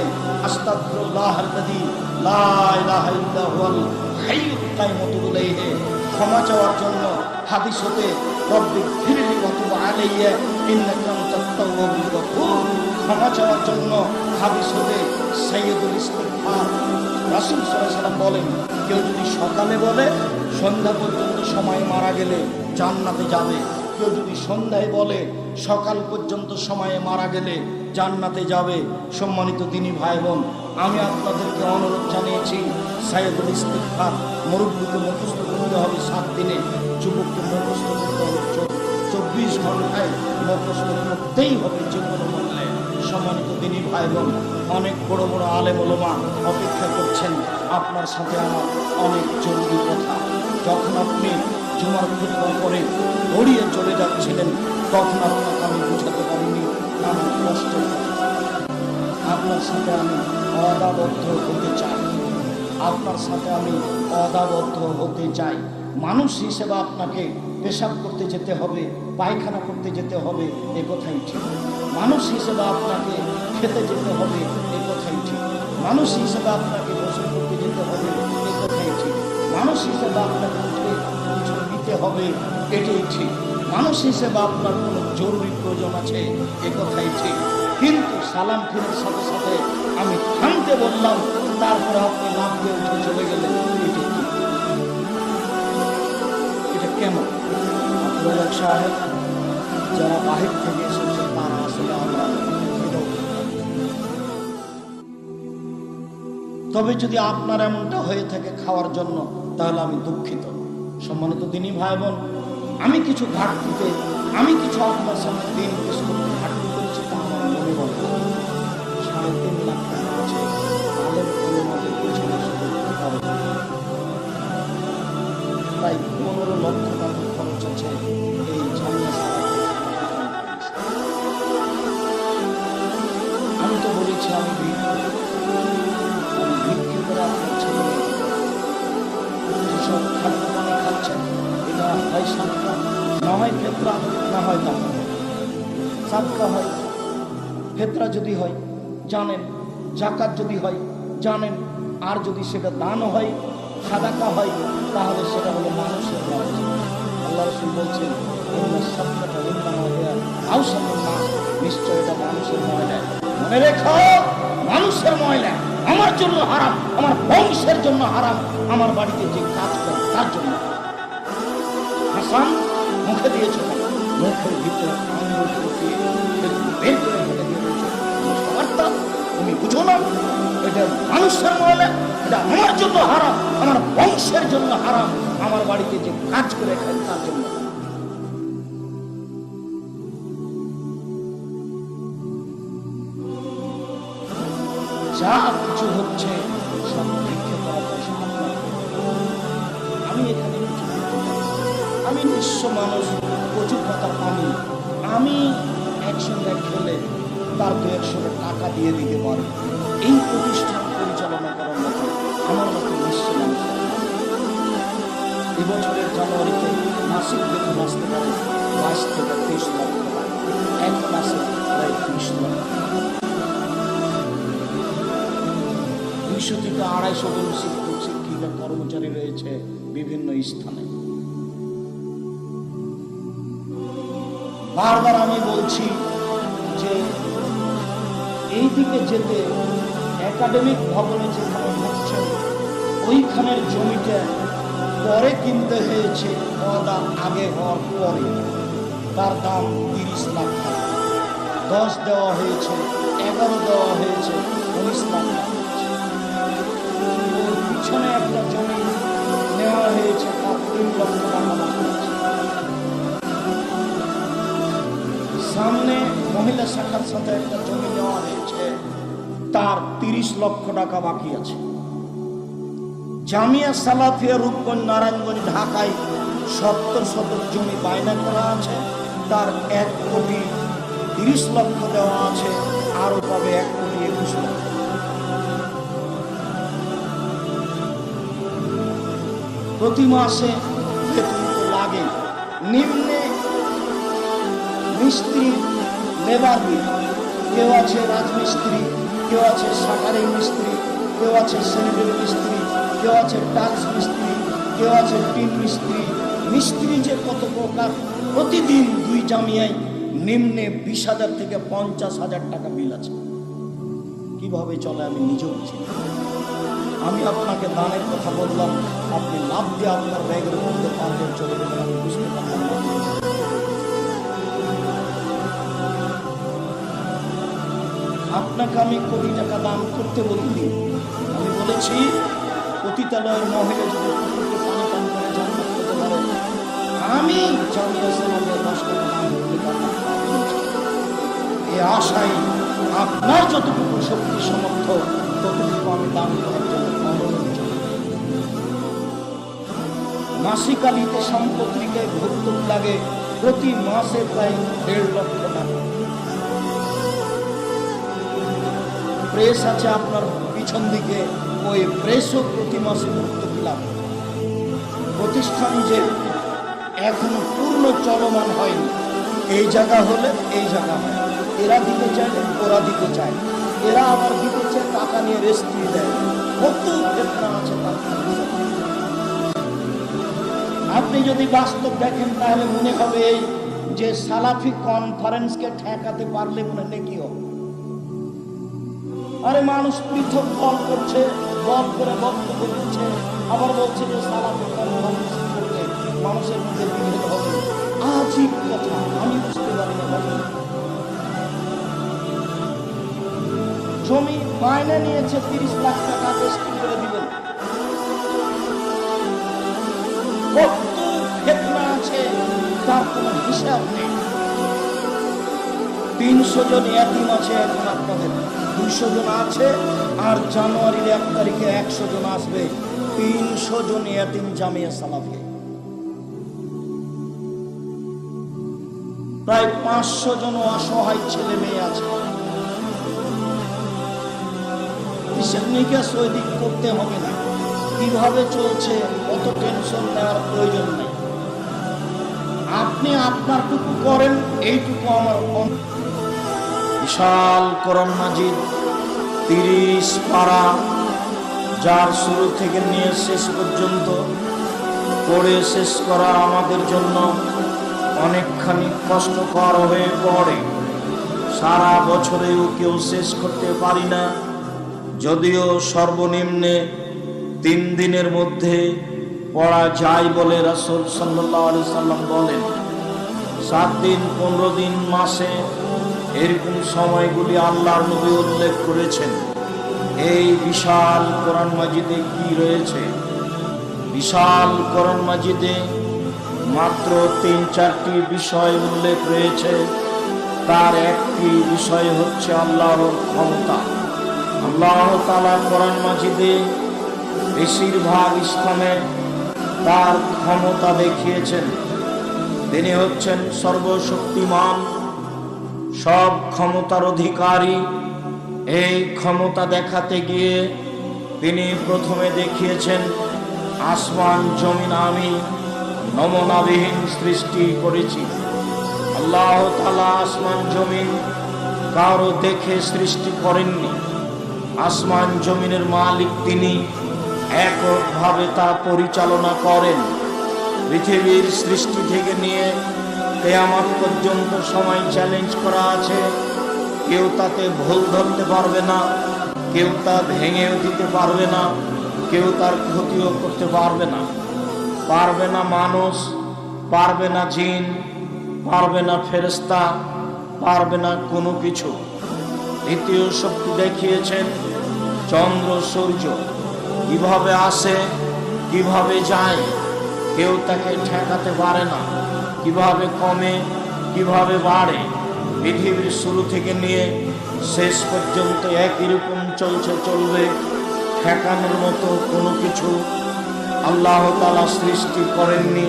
আস্তাগফিরুল্লাহাল্লাযী লা ইলাহা ইল্লা হুয়াল হাইয়ুল কাইয়ুম ইলাইহি। ক্ষমা চাওয়ার জন্য হাদিস হতে রব্বিগফিরলি ওয়া তুব আলাইয়া ইন্নাকা আনতাত তাওয়াবুর গফুর। ক্ষমা চাওয়ার জন্য হাদিস হতে সাইয়্যিদুল ইস্তিগফার। রাসূল সাল্লাল্লাহু আলাইহি ওয়াসাল্লাম বলেন, কেউ যদি সকালে বলে সন্ধ্যা পর্যন্ত সময় মারা গেলে জান্নাতে যাবে, কেউ যদি সন্ধ্যায় বলে সকাল পর্যন্ত সময়ে মারা গেলে জান্নাতে যাবে। সম্মানিত দিনী ভাই বোন, আমি আপনাদেরকে অনুরোধ জানিয়েছি, সাইয়্যিদুল ইস্তিগফার মুরব্বিকে মুখস্থ করতে হবে 7 দিনে, যুবককে মুখস্থ করতে হবে 24 ঘন্টায়, মুখস্থ করতেই হবে যে কোনো মূল্যে। সম্মানিত দিনী ভাই বোন, অনেক বড় বড় আলেম ওলামা অপেক্ষা করছেন, আপনার সাথে আমার অনেক জরুরি কথা। যখন আপনি জুমার খুতবা পরে দৌড়িয়ে চলে যাচ্ছিলেন, তখন আপনাকে আমি বুঝাতে পারিনি আমার কষ্ট। আপনার সাথে আমি অদাবদ্ধ হতে চাই, আপনার সাথে আমি অদাবদ্ধ হতে চাই। মানুষ হিসেবে আপনাকে পেশাব করতে যেতে হবে, পায়খানা করতে যেতে হবে, এ কথাই ঠিক। মানুষ হিসেবে আপনাকে খেতে যেতে হবে, এ কথাই ঠিক। মানুষ হিসেবে আপনাকে গোসল করতে যেতে হবে, এ কথাই ঠিক। মানুষ হিসেবে আপনাকে উঠে কিছু নিতে হবে, এটাই ঠিক। মানুষ হিসেবে আপনার কোনো জরুরি প্রয়োজন আছে, এ কথাই ঠিক। কিন্তু সালাম ফিরের সাথে সাথে আমি থামতে বললাম, তারপরে আপনি লাফ দিয়ে উঠে চলে গেলেন, এটা কি? এটা কেমন? আব্দুল সাহেব, যারা বাহির থেকে এসেছে তারা আসলে আমরা, তবে যদি আপনার এমনটা হয়ে থাকে খাওয়ার জন্য, তাহলে আমি দুঃখিত। সম্মানিত দিনী ভাই বোন, আমি কিছু ঘাটতিতে, আমি কিছু আপনার সামনে দিন পেশ করতে ঘাটতি করেছি, তা আমার মনে বলে 3.5 লাখ টাকা আছে আলেম ওলামাদের পেছনে প্রায় 15 লক্ষ টাকা খরচ আছে এই জামিয়া সালাফিয়া। আমি তো বলেছি আমি ভিক্ষে করে আপনার ছেলে যেসব খাদ্য পানি খাচ্ছেন, এটা হয় সাদকা, না হয় ফেতরা, না হয় দান। সাদকা হয়, ফেতরা যদি হয় জানেন, জাকাত যদি হয় জানেন, আর যদি সেটা দান হয়, সাদাকা হয়, তাহলে সেটা হলো মানুষের কাজ। আল্লাহ রাসূল বলছেন, নিশ্চয় এটা মানুষের ময়লা। মনে রেখো, মানুষের ময়লা আমার জন্য হারাম, আমার বংশের জন্য হারাম, আমার বাড়িতে যে কাজ করে তার জন্য। হাসান মুখে দিয়েছে, মুখের ভিতরে বের করে ফেলে দিয়েছে। তুমি বুঝো না, এটা মানুষের ময়লা, এটা আমার জন্য হারাম, আমার বংশের জন্য হারাম, আমার বাড়িতে যে কাজ করে খায় তার জন্য। যা কিছু হচ্ছে সব ভিক্ষে করা পয়সা আপনার। আমি এখানে কিছু, আমি নিঃস্ব মানুষ, প্রচুর কথা পানি, আমি 100 ব্যাগ খেলে তার 200 টাকা দিয়ে দিতে পারি। এই প্রতিষ্ঠান পরিচালনা করার মতো আমার মতো নিঃস্ব মানুষ। এবছরের জানুয়ারিতে মাসিক বেতন আসতে পারে 22 থেকে 23 লক্ষ টাকা, এক মাসে প্রায় 30 লক্ষ, 200 থেকে 250 জন শিক্ষক শিক্ষিকা কর্মচারী রয়েছে বিভিন্ন স্থানে। বারবার আমি বলছি যে এই দিকে যেতে একাডেমিক ভবনে যেখানে ঢুকছেন, ওইখানের জমিটা পরে কিনতে হয়েছে, ওয়াদা আগে হওয়ার পরে। তার দাম 30 লাখ টাকা, 10 দেওয়া হয়েছে, 11 দেওয়া হয়েছে, 19 লাখ টাকা। ওর পিছনে একটা জমি নেওয়া হয়েছে, তার 3 লক্ষ টাকা বাকি আছে। সামনে মহিলা শাখার সাথে একটা জমি নেওয়া হয়েছে, তার 30 লক্ষ টাকা বাকি আছে। জামিয়া সালাফিয়া রূপগঞ্জ নারায়ণগঞ্জ ঢাকায় 70 শতক জমি বায়না করা আছে, তার 1 কোটি 30 লক্ষ দেওয়া আছে, আরো পাবে 1,21,00,000। প্রতি মাসে বেতন তো লাগে। নিম্নে মিস্ত্রি, লেবার বিল, কেউ আছে রাজমিস্ত্রি, কেউ আছে সাটারিং মিস্ত্রি, কেউ আছে স্যানিটারি মিস্ত্রি, কেউ আছে টাইলস মিস্ত্রি, কেউ আছে টিন মিস্ত্রি। মিস্ত্রি যে কত প্রকার! প্রতিদিন 2 জামিয়ায় নিম্নে 20,000 থেকে 50,000 টাকা বিল আছে। কিভাবে চলে আমি নিজেও বুঝি। আমি আপনাকে দানের কথা বললাম, আপনি লাভ দিয়ে আপনার ব্যাগের মধ্যে পারবেন চলে গেলেন, আমি বুঝতে পারলাম না। আপনাকে আমি কোটি টাকা দান করতে বলিনি। আমি বলেছি পতিতালয়ের মহিলা যদি পুকুরকে পানি পান করে জান্নাত পেতে পারে, আমি জামিয়া ইসলামিয়া 10 টাকা দান করতে পারলাম। এই আশায় আপনার যতটুকু শক্তি সমর্থ ততটুকু আমি দান করার জন্য অনুরোধ জানাই। মাসিকালিতে সম্পত্তিকায় ভর্তুক লাগে প্রতি মাসে প্রায় 1.5 লক্ষ টাকা। প্রেস আছে আপনার পিছন দিকে, ওই প্রেসও প্রতি মাসে ভর্তুকি লাগে। প্রতিষ্ঠান যে এখনো পূর্ণ চলমান হয়নি, এই জায়গা হলে এই জায়গা হয়, এরা দিতে চাইলে ওরা দিতে চায়, এরা আবার দিতে চায় টাকা নিয়ে রেস্ট্রি দেয়। কত ক্ষেত্র আছে তার। আপনি যদি বাস্তব দেখেন তাহলে মনে হবে এই যে সালাফি কনফারেন্সকে ঠেকাতে পারলে মনে নেকি হবে। আরে মানুষ পৃথক দল করছে, দল করে বক্তব্য দিচ্ছে, আবার বলছে যে সালাফি কনফারেন্স করলে মানুষের মধ্যে বিভেদ হবে। আজীব কথা, আমি বুঝতে পারি না। জমি মাইনে নিয়েছে 30 লাখ টাকা, রেজিস্ট্রি করে দিবেন। কত ফিতনা আছে তার কোনো হিসাব নেই। 300 জন ইয়াতিম আছে এখন আপনাদের, 200 জন আছে, আর জানুয়ারির 1 তারিখে 100 জন আসবে। 300 জন ইয়াতিম জামিয়া সালাফি। প্রায় 500 জন অসহায় ছেলে মেয়ে আছে। হিসাব নিকাশ ওইদিক করতে হবে না, কিভাবে চলছে অত টেনশন নেওয়ার প্রয়োজন নেই। আপনি আপনারটুকু করেন, এইটুকু আমার। বিশাল কোরআন মাজিদ 30 পারা, যার শুরু থেকে নিয়ে শেষ পর্যন্ত পড়ে শেষ করা আমাদের জন্য অনেকখানি কষ্টকর হয়ে পড়ে। সারা বছরেও কেউ শেষ করতে পারি না, যদিও সর্বনিম্নে 3 দিনের মধ্যে পড়া যায় বলে রাসূল সাল্লাল্লাহু আলাইহি সাল্লাম বলেন। 7 দিন, 15 দিন, মাসে এরকম সময়গুলি আল্লাহর নবী উল্লেখ করেছেন। এই বিশাল কোরআন মাজিদে কি রয়েছে? বিশাল কোরআন মাজিদে মাত্র 3-4টি বিষয় উল্লেখ রয়েছে। তার একটি বিষয় হচ্ছে আল্লাহর ক্ষমতা। আল্লাহ তাআলা কোরআন মাজিদে বেশিরভাগ স্থানে তার ক্ষমতা দেখিয়েছেন। তিনি হচ্ছেন সর্বশক্তিমান, সব ক্ষমতার অধিকারী। এই ক্ষমতা দেখাতে গিয়ে তিনি প্রথমে দেখিয়েছেন আসমান জমিন আমি নমুনাবিহীন সৃষ্টি করেছি। আল্লাহ তাআলা আসমান জমিন কারো দেখে সৃষ্টি করেননি। আসমান জমিনের মালিক তিনি, এককভাবে তা পরিচালনা করেন। পৃথিবীর সৃষ্টি থেকে নিয়ে কিয়ামত পর্যন্ত সময় চ্যালেঞ্জ করা আছে। কেউ তাতে ভুল ধরতে পারবে না, কেউ তা ভেঙেও দিতে পারবে না, কেউ তার ক্ষতিও করতে পারবে না। পারবে না মানুষ, পারবে না জিন, পারবে না ফেরেশতা, পারবে না কোনো কিছু। দ্বিতীয় শক্তি দেখিয়েছেন চন্দ্র সূর্য কিভাবে আসে, কিভাবে যায়, কেউ তাকে ঠেকাতে পারে না। কিভাবে কমে, কিভাবে বাড়ে, পৃথিবীর শুরু থেকে নিয়ে শেষ পর্যন্ত একই রকম চলবে। ঠেকানোর মতো কোনো কিছু আল্লাহ তাআলা সৃষ্টি করেননি।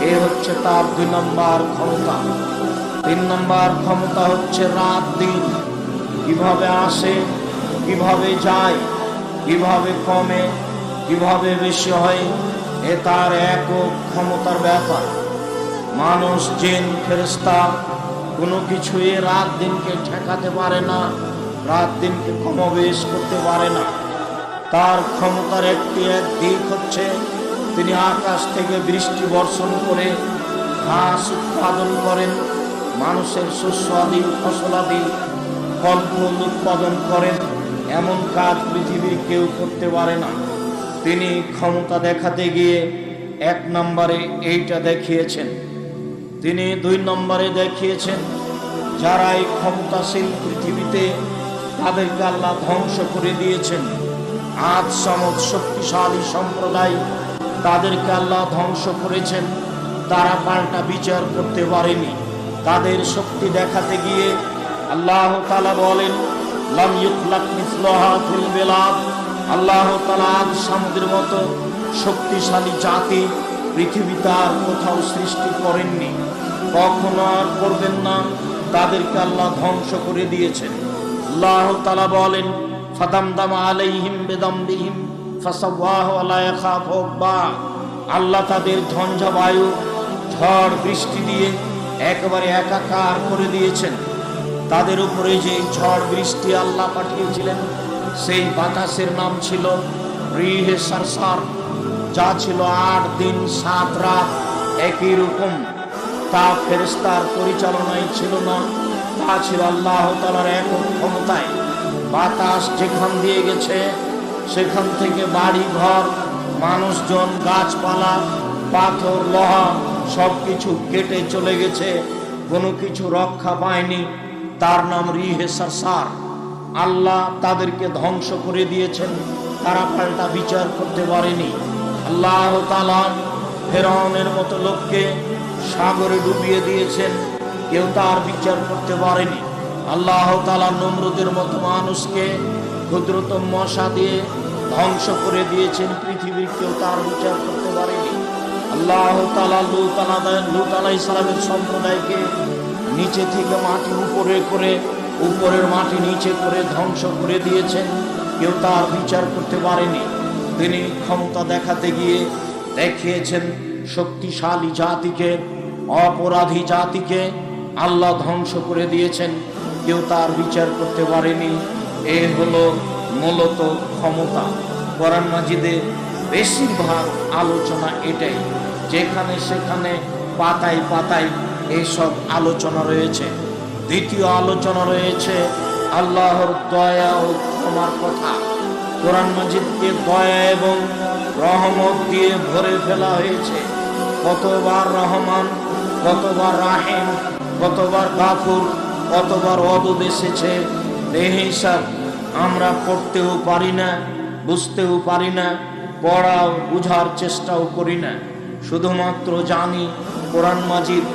এ হচ্ছে তার 2 নম্বর ক্ষমতা। 3 নম্বর ক্ষমতা হচ্ছে রাত দিন। কিভাবে আসে, কিভাবে যায়, কিভাবে কমে, কিভাবে বেশি হয়, এ তার একক ক্ষমতার ব্যাপার। মানুষ, জিন, ফেরেশতা কোনো কিছুই রাত দিনকে ঠেকাতে পারে না, রাত দিনকে কমবেশ করতে পারে না। তার ক্ষমতার এক দিক হচ্ছে তিনি আকাশ থেকে বৃষ্টি বর্ষণ করে ঘাস উৎপাদন করেন, মানুষের শস্যাদি ফসলাদি ফল ফুল উৎপাদন করেন। এমন কাজ পৃথিবীর কেউ করতে পারে না। তিনি ক্ষমতা দেখাতে গিয়ে 1 নম্বরে এইটা দেখিয়েছেন। তিনি 2 নম্বরে দেখিয়েছেন যারা এই ক্ষমতাশীল পৃথিবীতে, তাদেরকে আল্লাহ ধ্বংস করে দিয়েছেন। আজ সমত শক্তিশালী সম্প্রদায়, তাদেরকে আল্লাহ ধ্বংস করেছেন। তারা পাল্টা বিচার করতে পারেনি। তাদের শক্তি দেখাতে গিয়ে আল্লাহ তাআলা বলেন, লাম ইখলাক মিসলুহা ফিল বিলাদ। আল্লাহ তাআলা আজ সামুদ্রের মতো শক্তিশালী জাতি পৃথিবীতে আর কোথাও সৃষ্টি করেননি, কখনো আর করবেন না। তাদেরকে আল্লাহ ধ্বংস করে দিয়েছেন। আল্লাহ তাআলা বলেন, ফাদামদামা আলাইহিম বিদামবিহিম ফাসাওয়াহু ওয়ালা ইয়াখাফু উকবা। আল্লাহ তাদের ঝঞ্ঝা বায়ু, ঝড় বৃষ্টি দিয়ে একেবারে একাকার করে দিয়েছেন। তাদের উপরে যে ঝড় বৃষ্টি আল্লাহ পাঠিয়েছিলেন, সেই বাতাসের নাম ছিল রিহে সারসার, যা ছিল 8 দিন 7 রাত একই রকম। তা ফেরেশতার পরিচালনায় ছিল না, তা ছিল আল্লাহ তাআলার একক ক্ষমতায়। বাতাস যেখান দিয়ে গেছে, সেখান থেকে বাড়ি ঘর, মানুষজন, গাছপালা, পাথর, লোহা সবকিছু কেটে চলে গেছে, কোনো কিছু রক্ষা পায়নি। তার নাম রিহে সারসার। আল্লাহ তাদেরকে ধ্বংস করে দিয়েছেন, তারা পাল্টা বিচার করতে পারেনি। আল্লাহ তাআলা ফেরাউনের মতো লোককে সাগরে ডুবিয়ে দিয়েছেন, কেউ তার বিচার করতে পারেনি। আল্লাহ তাআলা নমরুদের মতো মানুষকে ক্ষুদ্রতম মশা দিয়ে ধ্বংস করে দিয়েছেন, পৃথিবীর কেউ তার বিচার করতে পারেনি। আল্লাহ তাআলা লূত আলাইহিস সালামের সম্প্রদায়কে নিচে থেকে মাটি উপরে করে, উপরের মাটি নিচে করে ধ্বংস করে দিয়েছেন, কেউ তার বিচার করতে পারেনি। তিনি ক্ষমতা দেখাতে গিয়ে দেখিয়েছেন শক্তিশালী জাতিকে, অপরাধী জাতিকে আল্লাহ ধ্বংস করে দিয়েছেন, কেউ তার বিচার করতে পারেনি। এ হলো মূলত ক্ষমতা। কোরআন মাজিদে বেশিরভাগ আলোচনা এটাই, যেখানে সেখানে পাতায় পাতায় এইসব আলোচনা রয়েছে। দ্বিতীয় আলোচনা রয়েছে আল্লাহর দয়া ও ক্ষমার কথা। কোরআন মাজিদকে দয়া এবং রহমত দিয়ে ভরে ফেলা হয়েছে। কতবার রহমান, কতবার রাহিম, কতবার গাফুর, কতবার ওয়াদুদ এসেছে বেহিসাব। আমরা পড়তেও পারি না, বুঝতেও পারি না, পড়াও বুঝার চেষ্টাও করি না। শুধুমাত্র জানি কোরআন মাজিদ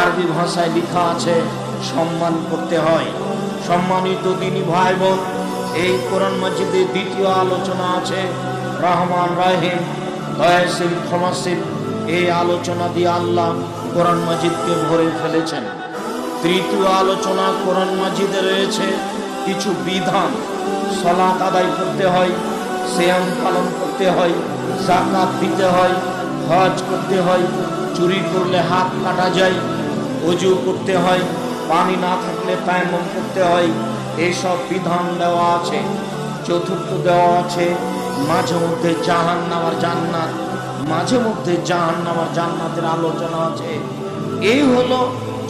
আরবি ভাষায় লেখা আছে, সম্মান করতে হয়। সম্মানিত দিনী ভাই বোন, এই কোরআন মাজিদে দ্বিতীয় আলোচনা আছে রহমান রাহিম, দয়াশীল ক্ষমাশীল। এই আলোচনা দিয়ে আল্লাহ কোরআন মাজিদকে ভরে ফেলেছেন। তৃতীয় আলোচনা কোরআন মাজিদে রয়েছে কিছু বিধান। সালাত আদায় করতে হয়, সিয়াম পালন করতে হয়, যাকাত দিতে হয়, হজ করতে হয়, চুরি করলে হাত কাটা যায়, ওযু করতে হয়, পানি না থাকলে তায়াম্মুম করতে হয়। এইসব বিধান দেওয়া আছে। চতুর্থ দেওয়া আছে মাঝে মধ্যে জাহান্নাম আর জান্নাত, মাঝে মধ্যে জাহান্নাম আর জান্নাতের আলোচনা আছে। এই হলো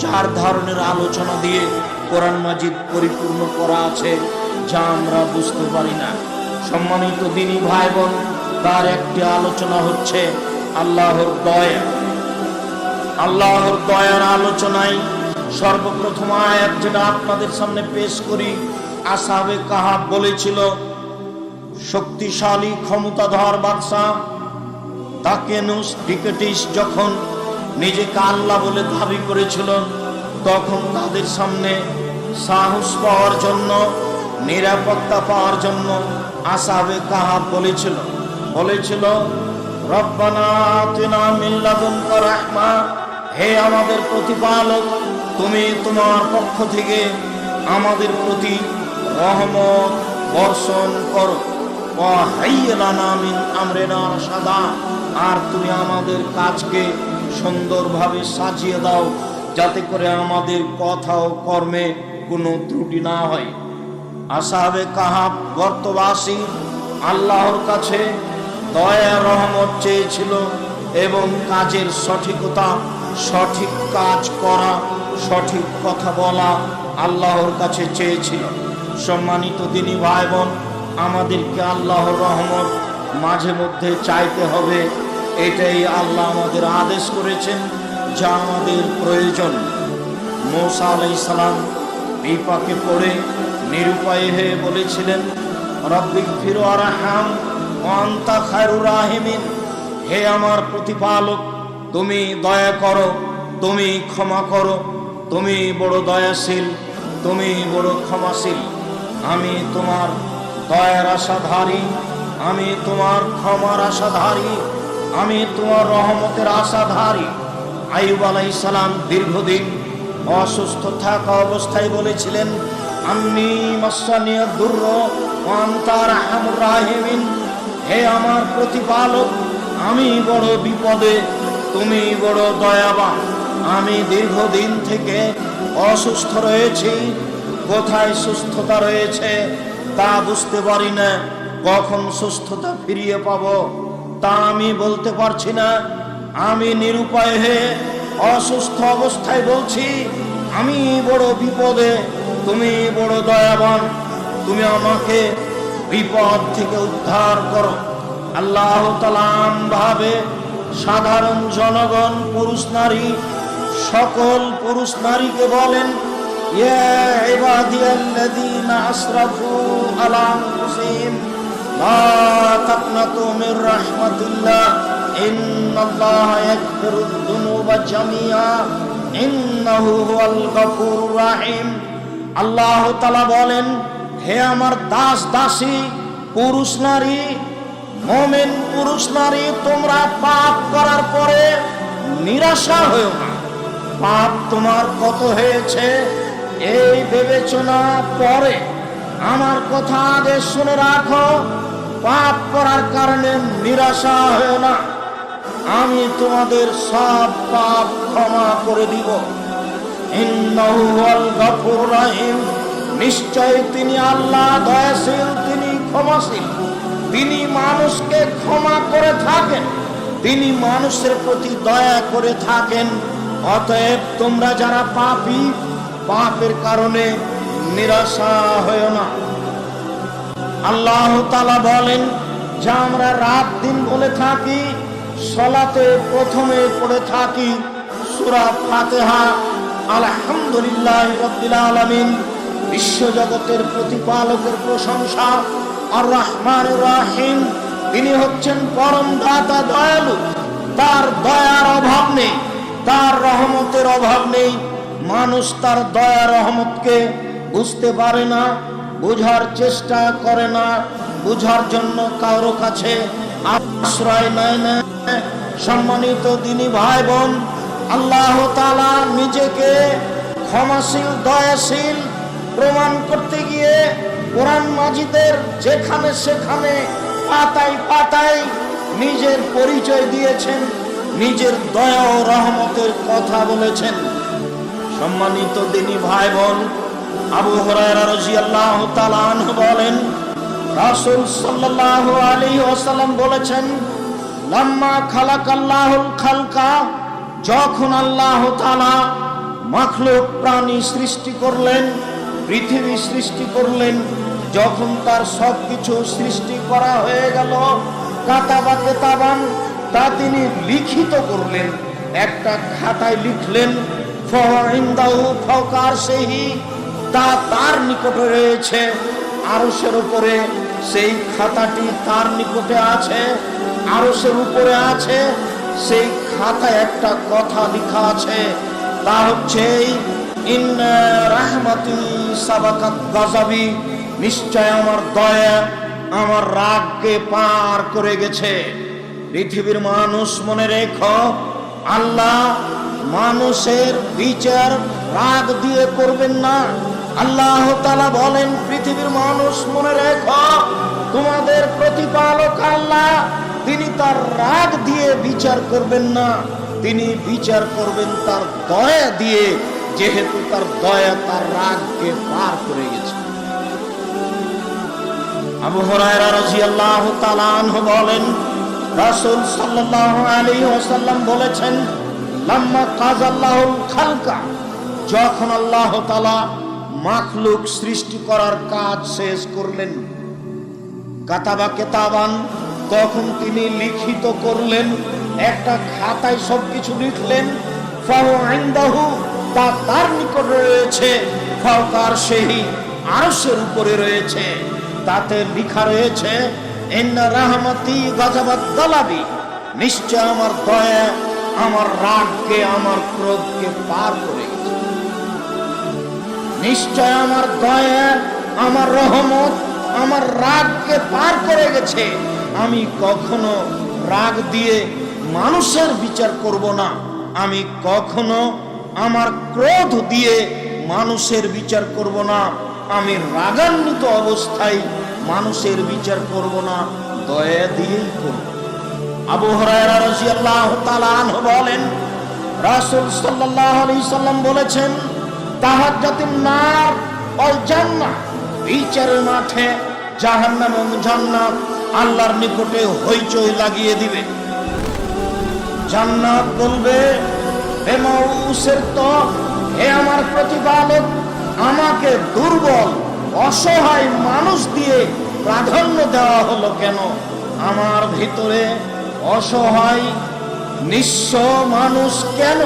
4 ধরনের আলোচনা দিয়ে কোরআন মাজিদ পরিপূর্ণ করা আছে, যা আমরা বুঝতে পারি না। সম্মানিত দিনী ভাই বোন, তার একটি আলোচনা হচ্ছে আল্লাহর দয়া। আল্লাহর দয়ার আলোচনায় সর্বপ্রথম আয়াত যেটা আপনাদের সামনে পেশ করি, আসহাবে কাহাফ বলেছিল শক্তিশালী ক্ষমতাধর বাদশা দাকিয়ানুস ব্রিটিশ যখন নিজেকে আল্লাহ বলে দাবি করেছিল, তখন তাদের সামনে সাহস পাওয়ার জন্য, নিরাপত্তা পাওয়ার জন্য আসহাবে কাহাফ বলেছিল রব্বানা আতিনা মিন লাদুনকা রাহমা, হে আমাদের প্রতিপালক, তুমি তোমার পক্ষ থেকে আমাদের প্রতি রহমত বর্ষণ করো। ওয়া হাইয়্যা লানা মিন আমরিনা রাশাদা, আর তুমি আমাদের কাজকে সুন্দরভাবে সাজিয়ে দাও, যাতে করে আমাদের কথা ও কর্মে কোনো ত্রুটি না হয়। আসহাবে কাহাফ গর্তবাসী আল্লাহর কাছে দয়া রহমত চেয়েছিল এবং কাজের সঠিকতা, সঠিক কাজ করা, সঠিক কথা বলা আল্লাহর কাছে চেয়েছিল। সম্মানিত দিনী ভাই বোন, আমাদেরকে আল্লাহর রহমত মাঝে মধ্যে চাইতে হবে। এটাই আল্লাহ আমাদের আদেশ করেছেন, যা আমাদের প্রয়োজন। মূসা আলাইহিস সালাম বিপাকে পড়ে নিরুপায় হয়ে বলেছিলেন, রব্বিগফির ওয়ারহাম ওয়া আনতা খায়রুর রাহিমিন, হে আমার প্রতিপালক, তুমি দয়া করো, তুমি ক্ষমা করো, তুমি বড় দয়াশীল, তুমি বড় ক্ষমাশীল। আমি তোমার দয়ার আশাধারী, আমি তোমার ক্ষমার আশাধারী, আমি তোমার রহমতের আশাধারী। আইয়ুব আলাইহিস সালাম দীর্ঘদিন অসুস্থ থাকা অবস্থায় বলেছিলেন, আন্নী মাসসানিয়াদ দুরর ওয়া আনতা আরহামুর রাহিমিন, হে আমার প্রতিপালক, আমি বড় বিপদে, তুমি বড় দয়াবান। আমি দীর্ঘদিন থেকে অসুস্থ রয়েছি, কোথায় সুস্থতা রয়েছে তা বুঝতে পারি না, কখন সুস্থতা ফিরিয়ে পাবো তা আমি বলতে পারছি না। আমি নিরুপায় হয়ে অসুস্থ অবস্থায় বলছি, আমি বড় বিপদে, তুমি বড় দয়াবান, তুমি আমাকে বিপদ থেকে উদ্ধার করো। আল্লাহ তাআলা ভাবে সাধারণ জনগণ, পুরুষ নারী, সকল পুরুষ নারীকে বলেন, ইয়া ইবাদিয়াল্লাযীনা আসরাফু আলা আনফুসিহিম লা তাকনাতু মির রাহমাতিল্লাহ ইন্নাল্লাহা ইয়াগফিরুদ যুনুবা জামিআ ইন্নাহু হুয়াল গফুরুর রাহিম। আল্লাহ তাআলা বলেন, হে আমার দাস দাসী পুরুষ নারী, মুমিন পুরুষ নারী, তোমরা পাপ করার পরে নিরাশা হয়ো না। পাপ তোমার কত হয়েছে এই বিবেচনা পরে আমার কথা আগে শুনে রাখো। পাপ করার কারণে নিরাশা হয়ো না, আমি তোমাদের সব পাপ ক্ষমা করে দিব। ইন্নাহু হুয়াল গফুরুর রাহিম, নিশ্চয় তিনি আল্লাহ দয়াশীল, তিনি ক্ষমাশীল, তিনি মানুষকে ক্ষমা করে থাকেন, তিনি মানুষের প্রতি দয়া করে থাকেন। অতএব তোমরা যারা পাপী, পাপের কারণে নিরাশা হয়ো না। আল্লাহ তাআলা বলেন, যা আমরা রাত দিন বলে থাকি, সালাতে প্রথমে পড়ে থাকি সূরা ফাতিহা, আলহামদুলিল্লাহি রাব্বিল আলামিন, বিশ্বজগতের প্রতিপালকের প্রশংসা, আর রহমানুর রহিম, তিনি হচ্ছেন পরম দাতা, দয়ালু, তার দয়ার অভাব নেই, তার রহমতের অভাব নেই। মানুষ তার দয়া রহমতকে বুঝতে পারে না, বুঝার চেষ্টা করে না, বুঝার জন্য কারো কাছে আশ্রয় নেয় না। সম্মানিত দিনী ভাই বোন, আল্লাহ তাআলা নিজেকে ক্ষমাশীল, দয়াশীল প্রমাণ করতে গিয়ে কোরআন মাজিদের যেখানে সেখানে পাতায় পাতায় নিজের পরিচয় দিয়েছেন, নিজের দয়া ও রহমতের কথা বলেছেন। সম্মানিত দিনী ভাই বোন, আবু হুরায়রা রাদিয়াল্লাহু তাআলা আনহু বলেন, রাসূল সাল্লাল্লাহু আলাইহি ওয়াসাল্লাম বলেছেন, লাম্মা খালাকাল্লাহুল খালকা, যখন আল্লাহ তাআলা মাখলুক প্রাণী সৃষ্টি করলেন, পৃথিবী সৃষ্টি করলেন, যখন তার সবকিছু সৃষ্টি করা হয়ে গেল, কাতাবা কিতাবান, তা তিনি লিখিত করলেন, একটা খাতায় লিখলেন, ফাইন্দাহু ফাওকা আরশিহি, তা তার নিকটে রয়েছে, আরশের উপরে সেই খাতাটি তার নিকটে আছে, আরশের উপরে আছে। সেই খাতায় একটা কথা লেখা আছে, তা হচ্ছে, ইন্না রাহমাতি সাবাকাত গাযাবি, নিশ্চয় আমার দয়া আমার রাগকে পার করে গেছে। পৃথিবীর মানুষ মনে রেখো, আল্লাহ মানুষের বিচার রাগ দিয়ে করবেন না, আল্লাহ তাআলা বলেন, পৃথিবীর মানুষ মনে রেখো, তোমাদের প্রতিপালক আল্লাহ, তিনি তার রাগ দিয়ে বিচার করবেন না, তিনি বিচার করবেন তার দয়া দিয়ে, যেহেতু তার দয়া তার রাগকে পার করে গেছে। আবু হুরায়রা রাদিয়াল্লাহু তাআলা আনহু বলেন, রাসূল সাল্লাল্লাহু আলাইহি ওয়াসাল্লাম বলেছেন, লাম্মা কাযাল্লাহুল খালকা, যখন আল্লাহ তাআলা মাখলুক সৃষ্টি করার কাজ শেষ করলেন, কাতাবা কিতাবান, তখন তিনি লিখিত করলেন, একটা খাতায় সবকিছু লিখলেন, ফাহু ইনদাহু, তা তার নিকট রয়েছে, ফাওকার সেই আরশের উপরে রয়েছে, তাতে লেখা রয়েছে, ইন্না রাহমাতি গাযাবাত গালাবি, নিশ্চয় আমার দয়া আমার রাগকে, আমার ক্রোধকে পার করে গেছে। নিশ্চয় আমার দয়া, আমার রহমত আমার রাগকে পার করে গেছে। আমি কখনো রাগ দিয়ে মানুষের বিচার করব না, আমি কখনো আমার ক্রোধ দিয়ে মানুষের বিচার করব না, আমি রাগান্বিত অবস্থায় মানুষের বিচার করব না, দয়া দিয়েই করব। আবু হুরায়রা রাদিয়াল্লাহু তাআলা আনহু বলেন, রাসূল সাল্লাল্লাহু আলাইহি সাল্লাম বলেছেন, তাহাজ্জাতুন নার ওয়াল জান্নাহ, বিচারের মাঠে জাহান্নাম এবং জান্নাত আল্লাহর নিকটে হইচই লাগিয়ে দিবে। জান্নাত বলবে, হে মাউসের তো, হে আমার প্রতিপালক, আমাকে দুর্বল অসহায় মানুষ দিয়ে প্রাধান্য দেওয়া হলো কেন? আমার ভিতরে অসহায় নিঃস্ব মানুষ কেন?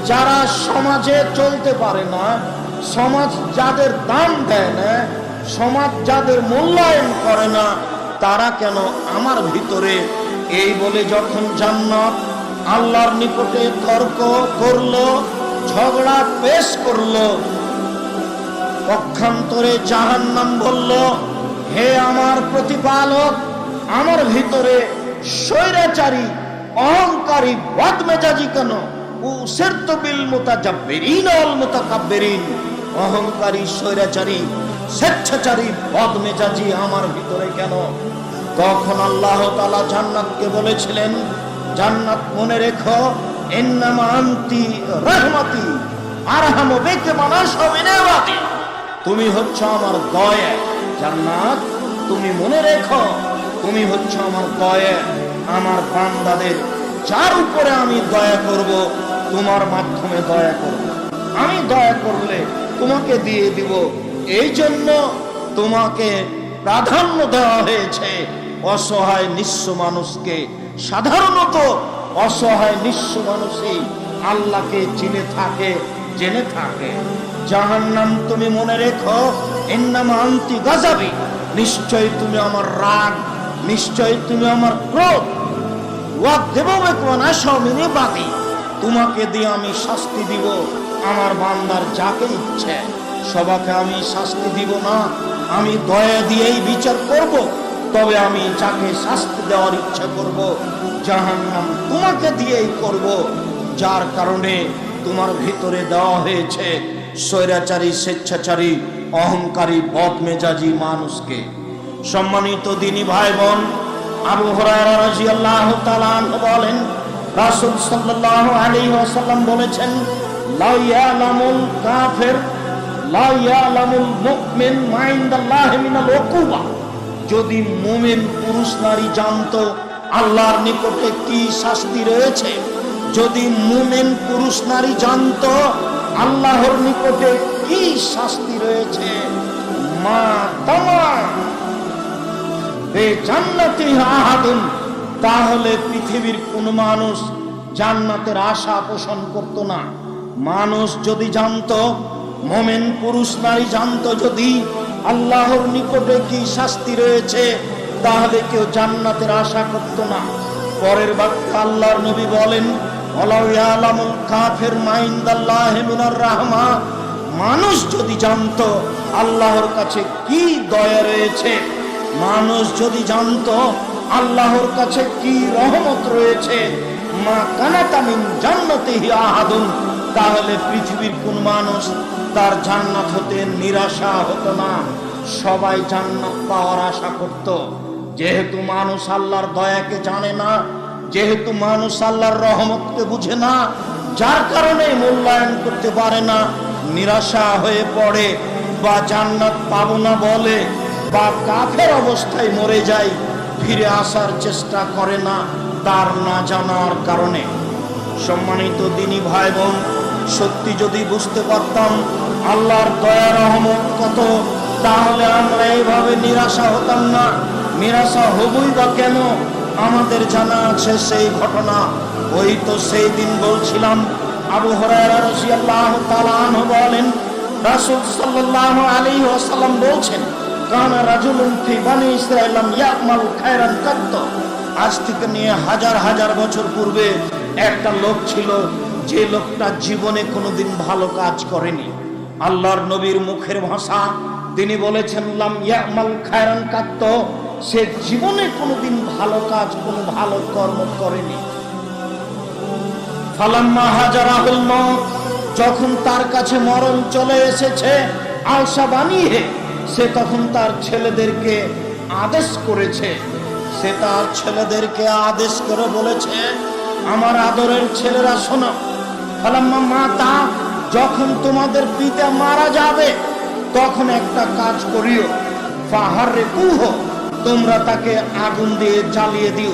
যারা সমাজে চলতে পারে না, সমাজ যাদের দাম দেয় না, সমাজ যাদের মূল্যায়ন করে না, তারা কেন আমার ভিতরে? এই বলে যখন জান্নাত আল্লাহর নিকটে তর্ক করলো, ঝগড়া পেশ করলো, পক্ষান্তরে জাহান্নাম বলল, হে আমার প্রতিপালক, আমার ভিতরে স্বৈরাচারী অহংকারী বদমেজাজি কেন? উসিরতু বিল মুতাজাব্বিরিন ওয়াল মুতাকাব্বিরিন, অহংকারী স্বৈরাচারী স্বেচ্ছাচারী বদমেজাজি আমার ভিতরে কেন? তখন আল্লাহ তাআলা জান্নাতকে বলেছিলেন, জান্নাত মনে রেখো, ইন্নামা আনতি রাহমাতি আরহামু বিকা মান আশা মিন ইবাদি, তুমি হচ্ছ আমার দয়া। জান্নাত তুমি মনে রেখো, তুমি হচ্ছ আমার দয়া, আমার বান্দাদের যার উপরে আমি দয়া করব, তোমার মাধ্যমে দয়া করব, আমি দয়া করলে তোমাকে দিয়ে দিব। এই জন্য তোমাকে প্রাধান্য দেওয়া হয়েছে অসহায় নিঃস্ব মানুষকে। সাধারণত অসহায় নিঃস্ব মানুষই আল্লাহকে চিনে থাকে, জেনে থাকে। জাহান্নাম তুমি মনে রেখো, ইন্নামা আনতি গাযাবি, নিশ্চয় তুমি আমার রাগ, নিশ্চয় তুমি আমার ক্রোধ। তোমাকে দিয়ে আমি শাস্তি দিব, আমার বান্দার যাকে ইচ্ছে সবাকে আমি শাস্তি দিব না, আমি দয়া দিয়েই বিচার করব। তবে আমি যাকে শাস্তি দেওয়ার ইচ্ছা করব, জাহান্নাম তোমাকে দিয়েই করব, যার কারণে তোমার ভিতরে দেওয়া হয়েছে স্বৈরাচারী স্বেচ্ছাচারী অহংকারী বদমেজাজি মানুষকে। সম্মানিত দিনী ভাই বোন, আবু হুরায়রা রাদিয়াল্লাহু তাআলা আনহু বলেন, রাসূল সাল্লাল্লাহু আলাইহি ওয়াসাল্লাম বলেছেন, লা ইয়ালামুল কাফির লা ইয়ালামুল মুমিন মা ইনদাল্লাহি মিনাল উকুবা, যদি মুমিন পুরুষ নারী জানতো আল্লাহর নিকটে কি শাস্তি রয়েছে, যদি মুমিন পুরুষ নারী জানতো আল্লাহর নিকটে কি শাস্তি রয়েছে, মা তামা বেজান্নাতি আহাদুন, তাহলে পৃথিবীর কোন মানুষ জান্নাতের আশা পোষণ করত না। মানুষ যদি জানতো, মুমিন পুরুষ নারী জানতো যদি আল্লাহর নিকটে কি শাস্তি রয়েছে, তাহলে কেউ জান্নাতের আশা করত না। পরের বাক্যে আল্লাহর নবী বলেন, ওয়ালাউ ইয়ালামুল কাফির মা ইনদাল্লাহি মিনার রাহমা, মানুষ যদি জানতো আল্লাহর কাছে কি দয়া রয়েছে, মানুষ যদি জানতো আল্লাহর কাছে কি রহমত রয়েছে, মা কানাতা মিন জান্নাতিহি আহাদুন, তাহলে পৃথিবীর কোন মানুষ তার জান্নাত হতে নিরাশা হতো না, সবাই জান্নাত পাওয়ার আশা করত। যেহেতু মানুষ আল্লাহর দয়াকে জানে না, যেহেতু মানুষ আল্লাহর রহমতকে বুঝে না, যার কারণে মূল্যায়ন করতে পারে না, নিরাশা হয়ে পড়ে, বা জান্নাত পাবো না বলে, বা কাফের অবস্থায় মরে যায়, ফিরে আসার চেষ্টা করে না তার না জানার কারণে। সম্মানিত দিনী ভাই বোন, সত্যি যদি বুঝতে পারতাম আল্লাহর দয়া রহমত কত, তাহলে আমরা এইভাবে নিরাশা হতাম না। নিরাশা হবই বা কেন? আমাদের জানা আছে সেই ঘটনা। ওই তো সেই দিন বলছিলাম, আবু হুরায়রা রাদিয়াল্লাহু তাআলা আনহু বলেন, রাসূল সাল্লাল্লাহু আলাইহি ওয়াসাল্লাম বলছেন, কানা রাজুলুন ফি বানি ইসরাঈল ইয়ামাল খায়রান কাত্ত। আজ থেকে নিয়ে হাজার হাজার বছর পূর্বে একটা লোক ছিল, যে লোকটা জীবনে কোনোদিন ভালো কাজ করেনি। আল্লাহর নবীর মুখের ভাষা, তিনি বলেছেন লাম ইয়ামাল খায়রান কাত্ত, সে জীবনে কোনোদিন ভালো কাজ, কোনো ভালো কর্ম করেনি। ফালাম্মা হাজারাহুল মউত, যখন তার কাছে মরণ চলে এসেছে, আওসা বানিয়ে, সে তখন তার ছেলেদেরকে আদেশ করেছে। সে তার ছেলেদেরকে আদেশ করে বলেছে, আমার আদরের ছেলেরা শোনো, ফালাম্মা মাতা, যখন তোমাদের পিতা মারা যাবে তখন একটা কাজ করিও, ফাহাররিকুহ, তোমরা তাকে আগুন দিয়ে জ্বালিয়ে দিও,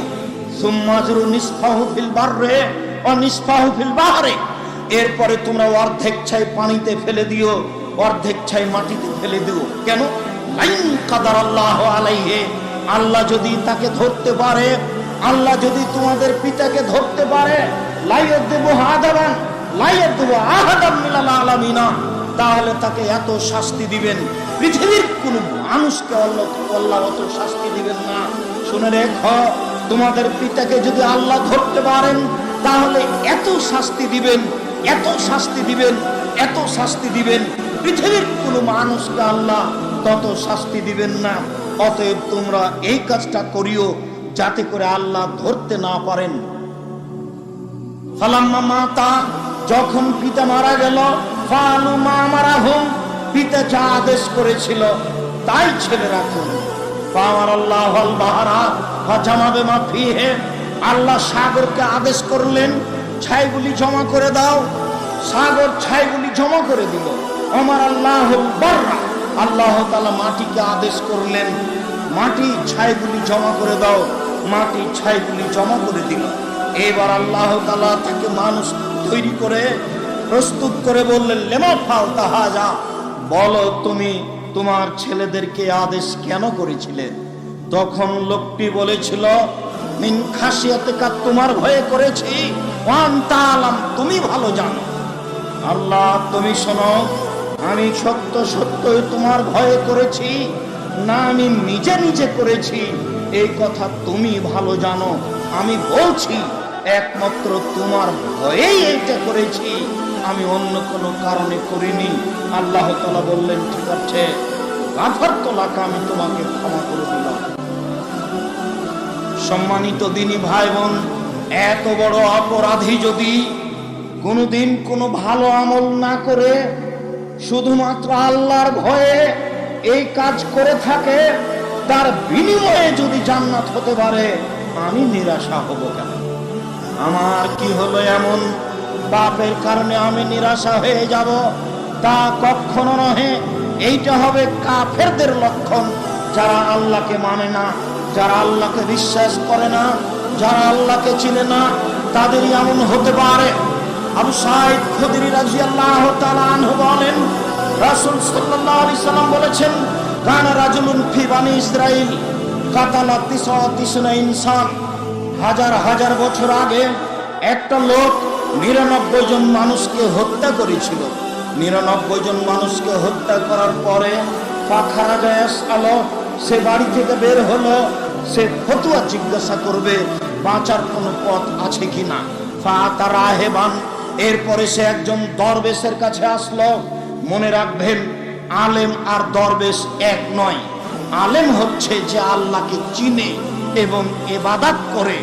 সুম্মাজরু নিসফাহু ফিল বাররে ওয়া নিসফাহু ফিল বাহরে, এরপরে তোমরা অর্ধেক ছাই পানিতে ফেলে দিও, অর্ধেক ছাই মাটিতে ফেলে দিও। কেন? লাইন কাদারাল্লাহু আলাইহি, আল্লাহ যদি তাকে ধরতে পারে, আল্লাহ যদি তোমাদের পিতাকে ধরতে পারে, লাইয়াদবু আদাবান লাইয়াদবু আহাদাম মিনাল আলামিনা, তাহলে তাকে এত শাস্তি দিবেন, পৃথিবীর কোন মানুষকে আল্লাহ অত শাস্তি দিবেন না। শুনে রেখো, তোমাদের পিতাকে যদি আল্লাহ ধরতে পারেন, তাহলে এত শাস্তি দিবেন, এত শাস্তি দিবেন, এত শাস্তি দিবেন, পৃথিবীর কোন মানুষকে আল্লাহ তত শাস্তি দিবেন না। অতএব তোমরা এই কাজটা করিও, যাতে করে আল্লাহ ধরতে না পারেন। ফালাম্মা মাতা, যখন পিতা মারা গেল, ফালু মা মারাহুম, পিতা যা আদেশ করেছিল তাই ছেলেরা করল। ফামারাল্লাহুল বাহরা ফাজামা বিমা ফিহি, আল্লাহ সাগরকে আদেশ করলেন, ছাইগুলি জমা করে দাও। সাগর ছাইগুলি জমা করে দিল। আমার আল্লাহুল বাররা, আল্লাহ তাআলা মাটিকে আদেশ করলেন, মাটি ছাইগুলি জমা করে দাও। মাটি ছাইগুলি জমা করে দিল। এবার আল্লাহ তাআলা তাকে মানুষ তৈরি করে প্রস্তুত করে বললেন, লেমা ফালতা হাজা, বলো তুমি তোমার ছেলেদেরকে আদেশ কেন করেছিলে? তখন লোকটি বলেছিল, মিন খাশিয়াতিকা, তোমার ভয়ে করেছি, ওয়া আনতা আলাম, তুমি ভালো জানো। আল্লাহ তুমি শোনো, আমি সত্য সত্যই তোমার ভয়ে করেছি না আমি নিজে নিজে করেছি, এই কথা তুমি ভালো জানো। আমি বলছি একমাত্র তোমার ভয়েই এটা করেছি, আমি অন্য কোনো কারণে করিনি। আল্লাহ তাআলা বললেন, ঠিক আছে, গাফারতু লাকা, আমি তোমাকে ক্ষমা করে দিলাম। সম্মানিত দিনী ভাই বোন, এত বড় অপরাধী যদি কোনোদিন কোনো ভালো আমল না করে শুধুমাত্র আল্লাহর ভয়ে এই কাজ করে থাকে, তার বিনিময়ে যদি জান্নাত হতে পারে, আমি নিরাশা হব কেন? আমার কি হলো এমন পাপের কারণে আমি নিরাশা হয়ে যাব? তা কখনো নহে। এইটা হবে কাফেরদের লক্ষণ, যারা আল্লাহকে মানে না, যারা আল্লাহকে বিশ্বাস করে না, যারা আল্লাহকে চিনে না, তাদেরই এমন হতে পারে। আবু সাঈদ খুদরি রাদিয়াল্লাহু তাআলা আনহু বলেন, রাসূল সাল্লাল্লাহু আলাইহি সাল্লাম বলেছেন, কানা রাজুলুন ফি বানি ইসরাঈল কাতালা 99 ইনসান, হাজার হাজার বছর আগে একটা লোক 99 জন মানুষকে হত্যা করেছিল। 99 জন মানুষকে হত্যা করার পরে ফাখারাজা ইয়াসআলু, সে বাড়ি থেকে বের হলো, সে ফতোয়া জিজ্ঞাসা করবে বাঁচার কোনো পথ আছে কিনা। ফাতা রাহেবান, এরপরে সে একজন দরবেশের কাছে আসলো। মনে রাখবেন, আলেম আর দরবেশ এক নয়। আলেম হচ্ছে যে আল্লাহকে চিনে এবং ইবাদত করে,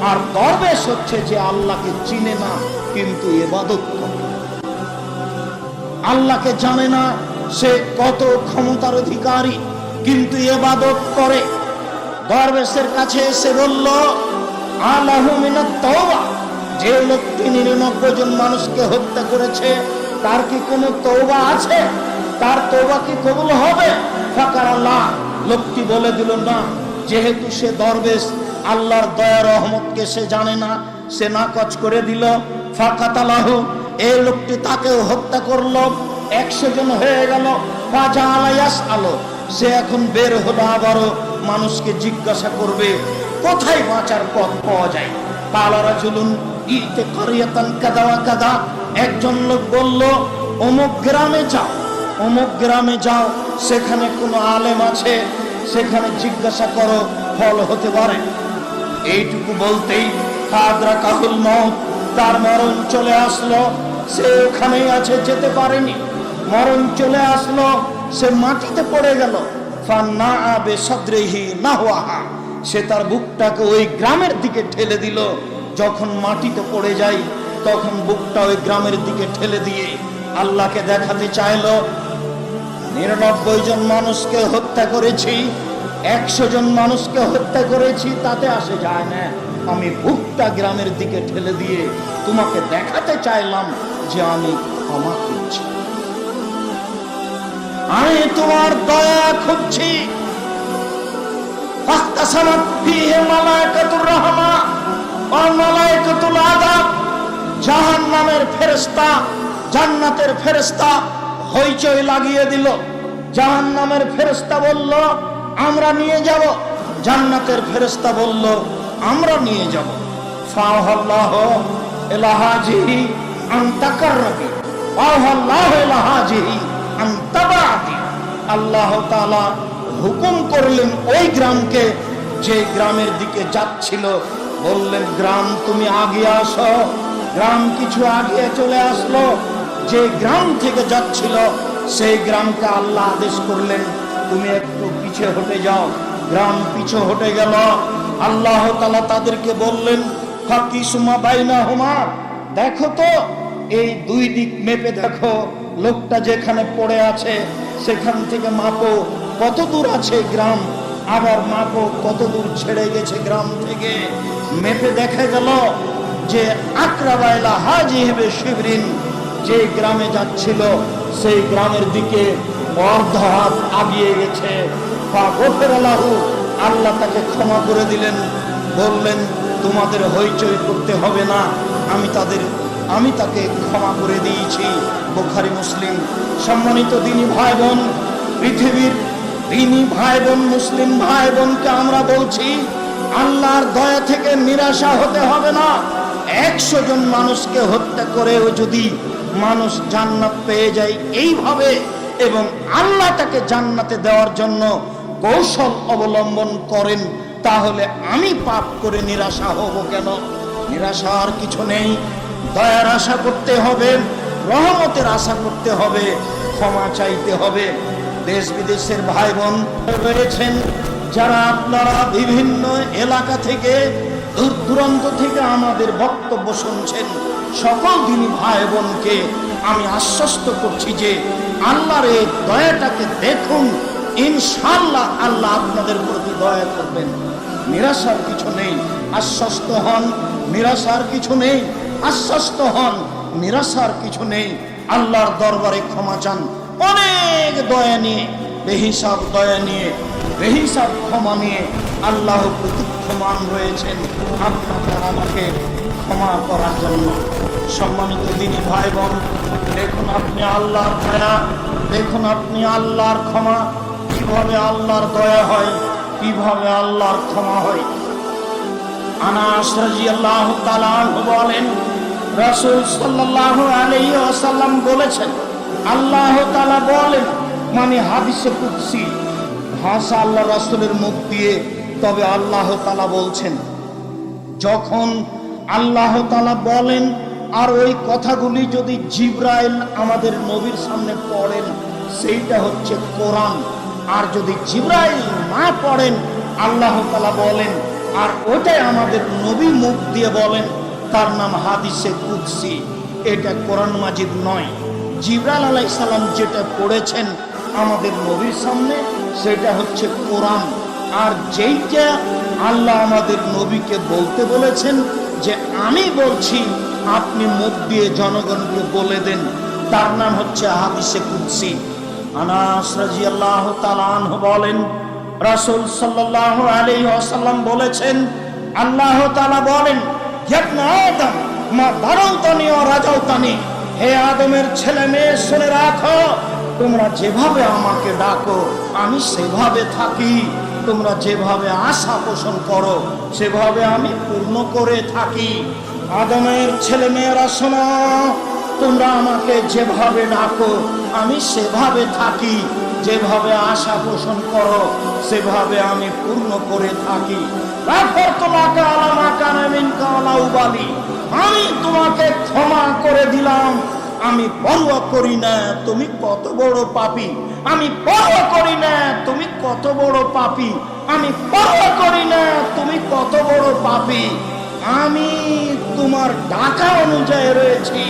আর দরবেশ হচ্ছে যে আল্লাহকে চিনে না কিন্তু ইবাদত করে। আল্লাহকে জানে না সে কত ক্ষমতার অধিকারী, কিন্তু ইবাদত করে। দরবেশের কাছে এসে বলল, আলাহু মিনাত তাওবা, যে লোকটি 99 জন মানুষকে হত্যা করেছে তার কি কোনো তওবা আছে? তার তওবা কি কবুল হবে? ফাকার আল্লাহ, লোকটি বলে দিল না, যেহেতু সে দরবেশ, আল্লাহর দয়া রহমতকে সে জানে না, সে নাকচ করে দিল। ফাকাতালাহু, এই লোকটি তাকেও হত্যা করলো। 100 জন হয়ে গেল। ফাজাআলা ইয়াসআলু, সে এখন বের হলো, আবারও মানুষকে জিজ্ঞাসা করবে কোথায় বাঁচার পথ পাওয়া যায়। কালা রাজুলুন ইতে কারিয়াতান কাদা ওয়া কাদা, একজন লোক বলল অমুক গ্রামে যাও, অমুক গ্রামে যাও, সেখানে কোনো আলেম আছে, সেখানে জিজ্ঞাসা করো, ফল হতে পারে। এইটুকু বলতেই কাদরা কাহুল মউত, তার মরণ চলে আসলো। সে ওখানেই আছে, যেতে পারেনি। মরণ চলে আসলো, সে মাটিতে পড়ে গেল। ফান্নাআ বিসাদরিহি নাহওয়াহা, সে তার বুকটাকে ওই গ্রামের দিকে ঠেলে দিল। যখন মাটিতে পড়ে যায়, তখন বুকটা ওই গ্রামের দিকে ঠেলে দিয়ে আল্লাহকে দেখাতে চাইলো, 99 জন মানুষকে হত্যা করেছি, 100 জন মানুষকে হত্যা করেছি, তাতে আসে যায় না। আমি বুকটা গ্রামের দিকে ঠেলে দিয়ে তোমাকে দেখাতে চাইলাম যে আমি ক্ষমা করছি, আমি তোমার দয়া খুঁজছি। ফাহতাসামাত ফীহি মালায়েকাতুর রাহমা ওয়া মালায়েকাতুল আযাব, জাহান্নামের ফেরেশতা জান্নাতের ফেরেশতা হইচই লাগিয়ে দিল। জাহান্নামের ফেরেশতা বলল আমরা নিয়ে যাব, জান্নাতের ফেরেশতা বলল আমরা নিয়ে যাব। ফাআল্লাহু ইলাহাজিহি আনতাকাররাবি ওয়াল্লাহু ইলাহাজিহি আনতাবাতি, আল্লাহ তাআলা হুকুম করলেন ওই গ্রামকে, যে গ্রামের দিকে যাচ্ছিল, বললেন গ্রাম তুমি আগে আসো। গ্রাম কিছু আগে চলে আসলো। যে গ্রাম থেকে যাচ্ছিল সেই গ্রামকে আল্লাহ আদেশ করলেন তুমি একটু পিছে হটে যাও। গ্রাম পিছে হটে গেল। আল্লাহ তাআলা তাদেরকে বললেন ফাকিসুমা বাইনাহুমা, দেখো তো এই দুই দিক মেপে দেখো, লোকটা যেখানে পড়ে আছে সেখান থেকে মাপো কত দূর আছে গ্রাম, আবার মাপো কত দূর ছেড়ে গেছে গ্রাম থেকে। মেপে দেখা গেল যে আকরাবাইলা হাজিবে শিবরিন, যে গ্রামে যাচ্ছিল সেই গ্রামের দিকে অর্ধ হাত আগিয়ে গেছে। ফাগফিরালাহু, আল্লাহ তাকে ক্ষমা করে দিলেন, বললেন তোমাদের হইচই করতে হবে না, আমি তাকে ক্ষমা করে দিয়েছি। বুখারী মুসলিম। সম্মানিত দ্বীনি ভাই বোন, পৃথিবীর দ্বীনি ভাই বোন, মুসলিম ভাই বোনকে আমরা বলছি আল্লাহর দয়া থেকে নিরাশা হতে হবে না। 100 জন মানুষকে হত্যা করেও যদি মানুষ জান্নাত পেয়ে যায় এইভাবে, এবং আল্লাহ তাকে জান্নাতে দেওয়ার জন্য কৌশল অবলম্বন করেন, তাহলে আমি পাপ করে নিরাশা হব কেন? নিরাশার কিছু নেই। দয়ার আশা করতে হবে, রহমতের আশা করতে হবে, ক্ষমা চাইতে হবে। দেশ বিদেশের ভাই বোন রয়েছেন যারা আপনারা বিভিন্ন এলাকা থেকে, দূর দূরান্ত থেকে আমাদের বক্তব্য শুনছেন, সকল দিনী ভাই বোনকে আমি আশ্বস্ত করছি যে আল্লাহর এই দয়াটাকে দেখুন, ইনশাআল্লাহ আল্লাহ আপনাদের প্রতি দয়া করবেন। নিরাশার কিছু নেই, আশ্বস্ত হন। নিরাশার কিছু নেই, আশ্বস্ত হন। নিরাশার কিছু নেই। আল্লাহর দরবারে ক্ষমা চান, অনেক দয়া নিয়ে, বেহিসাব দয়া নিয়ে, বেহিসাব ক্ষমা নিয়ে আল্লাহ প্রতীক্ষমান রয়েছেন আপনাকে আমাকে ক্ষমা করার জন্য। সম্মানিত দ্বীনি ভাই বোন, দেখুন আপনি আল্লাহর দয়া, দেখুন আপনি আল্লাহর ক্ষমা, কিভাবে আল্লাহর দয়া হয়, কিভাবে আল্লাহর ক্ষমা হয়। আনাস রাদিয়াল্লাহু তাআলা আনহু বলেন রাসূল সাল্লাল্লাহু আলাইহি ওয়াসাল্লাম বলেছেন, আল্লাহ তাআলা বলেন, মানে হাদিসে কুদসি, ভাষা আল্লাহ রাসূলের মুখ দিয়ে, তবে আল্লাহ তাআলা বলছেন। যখন আল্লাহ তাআলা বলেন আর ওই কথাগুলি যদি জিবরাইল আমাদের নবীর সামনে পড়েন, সেইটা হচ্ছে কোরআন। আর যদি জিবরাইল না পড়েন, আল্লাহ তাআলা বলেন আর ওটাই আমাদের নবী মুখ দিয়ে বলেন, তার নাম হাদিসে কুদসি। এটা কোরআন মাজিদ নয়। জিবরাইল আলাইহিস সালাম যেটা পড়েছেন আমাদের নবীর সামনে সেটা হচ্ছে কোরআন। আর যেইটা আল্লাহ আমাদের নবীকে বলতে বলেছেন যে আমি বলছি আপনি মুখ দিয়ে জনগণকে বলে দেন, তার নাম হচ্ছে হাদিসে কুদসি। আনাস রাদিয়াল্লাহু তাআলা আনহু বলেন, রাসূল সাল্লাল্লাহু আলাইহি ওয়াসাল্লাম বলেছেন, আল্লাহ তাআলা বলেন, ইবনে আদম মা দারাউতানি ওয়া রাজাউতানি, হে আদমের ছেলে মেয়ে শুনে রাখো, তোমরা যেভাবে আমাকে ডাকো আমি সেভাবে থাকি, তোমরা যেভাবে আশা পোষণ করো সেভাবে আমি পূর্ণ করে থাকি। আদমের ছেলে মেয়েরা শোনো, তোমরা আমাকে যেভাবে ডাকো আমি সেভাবে থাকি, যেভাবে আশা পোষণ করো সেভাবে আমি পূর্ণ করে থাকি। আমি তোমাকে ক্ষমা করে দিলাম, আমি পরোয়া করি না তুমি কত বড় পাপী, আমি পরোয়া করি না তুমি কত বড় পাপী, আমি পরোয়া করি না তুমি কত বড় পাপী। আমি তোমার ডাকা অনুযায়ী রয়েছি,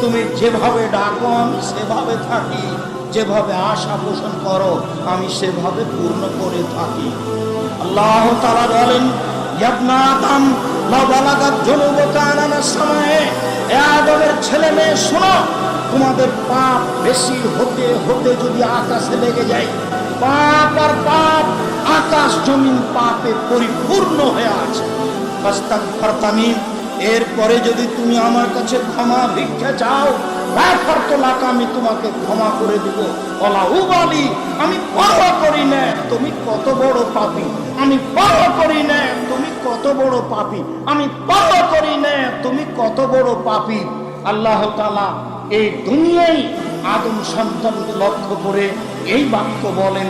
তুমি যেভাবে ডাকো আমি সেভাবে থাকি, যেভাবে আশা পোষণ করো আমি সেভাবে পূর্ণ করে থাকি। আল্লাহ তাআলা বলেন, ইবনে আদম লা বালাগাত যুনুবুকা আনানাস সামায়ে, হে আদমের ছেলে মেয়ে শোনো, তোমাদের পাপ বেশি হতে হতে যদি আকাশে লেগে যায়, পাপ আর পাপ, আকাশ জমিন পাপে পরিপূর্ণ হয়ে আছে, ফাস্তাগফিরতানি, এরপরে যদি তুমি আমার কাছে ক্ষমা ভিক্ষা চাও, আমি তোমাকে ক্ষমা করে দিব। ওলা উবালি, আমি পরোয়া করি না তুমি কত বড় পাপী, আমি পরোয়া করি না তুমি কত বড় পাপী, আমি পরোয়া করি না তুমি কত বড় পাপী। আল্লাহ তাআলা এই দুনিয়ায় আদম সন্তানকে লক্ষ্য করে এই বাক্য বলেন।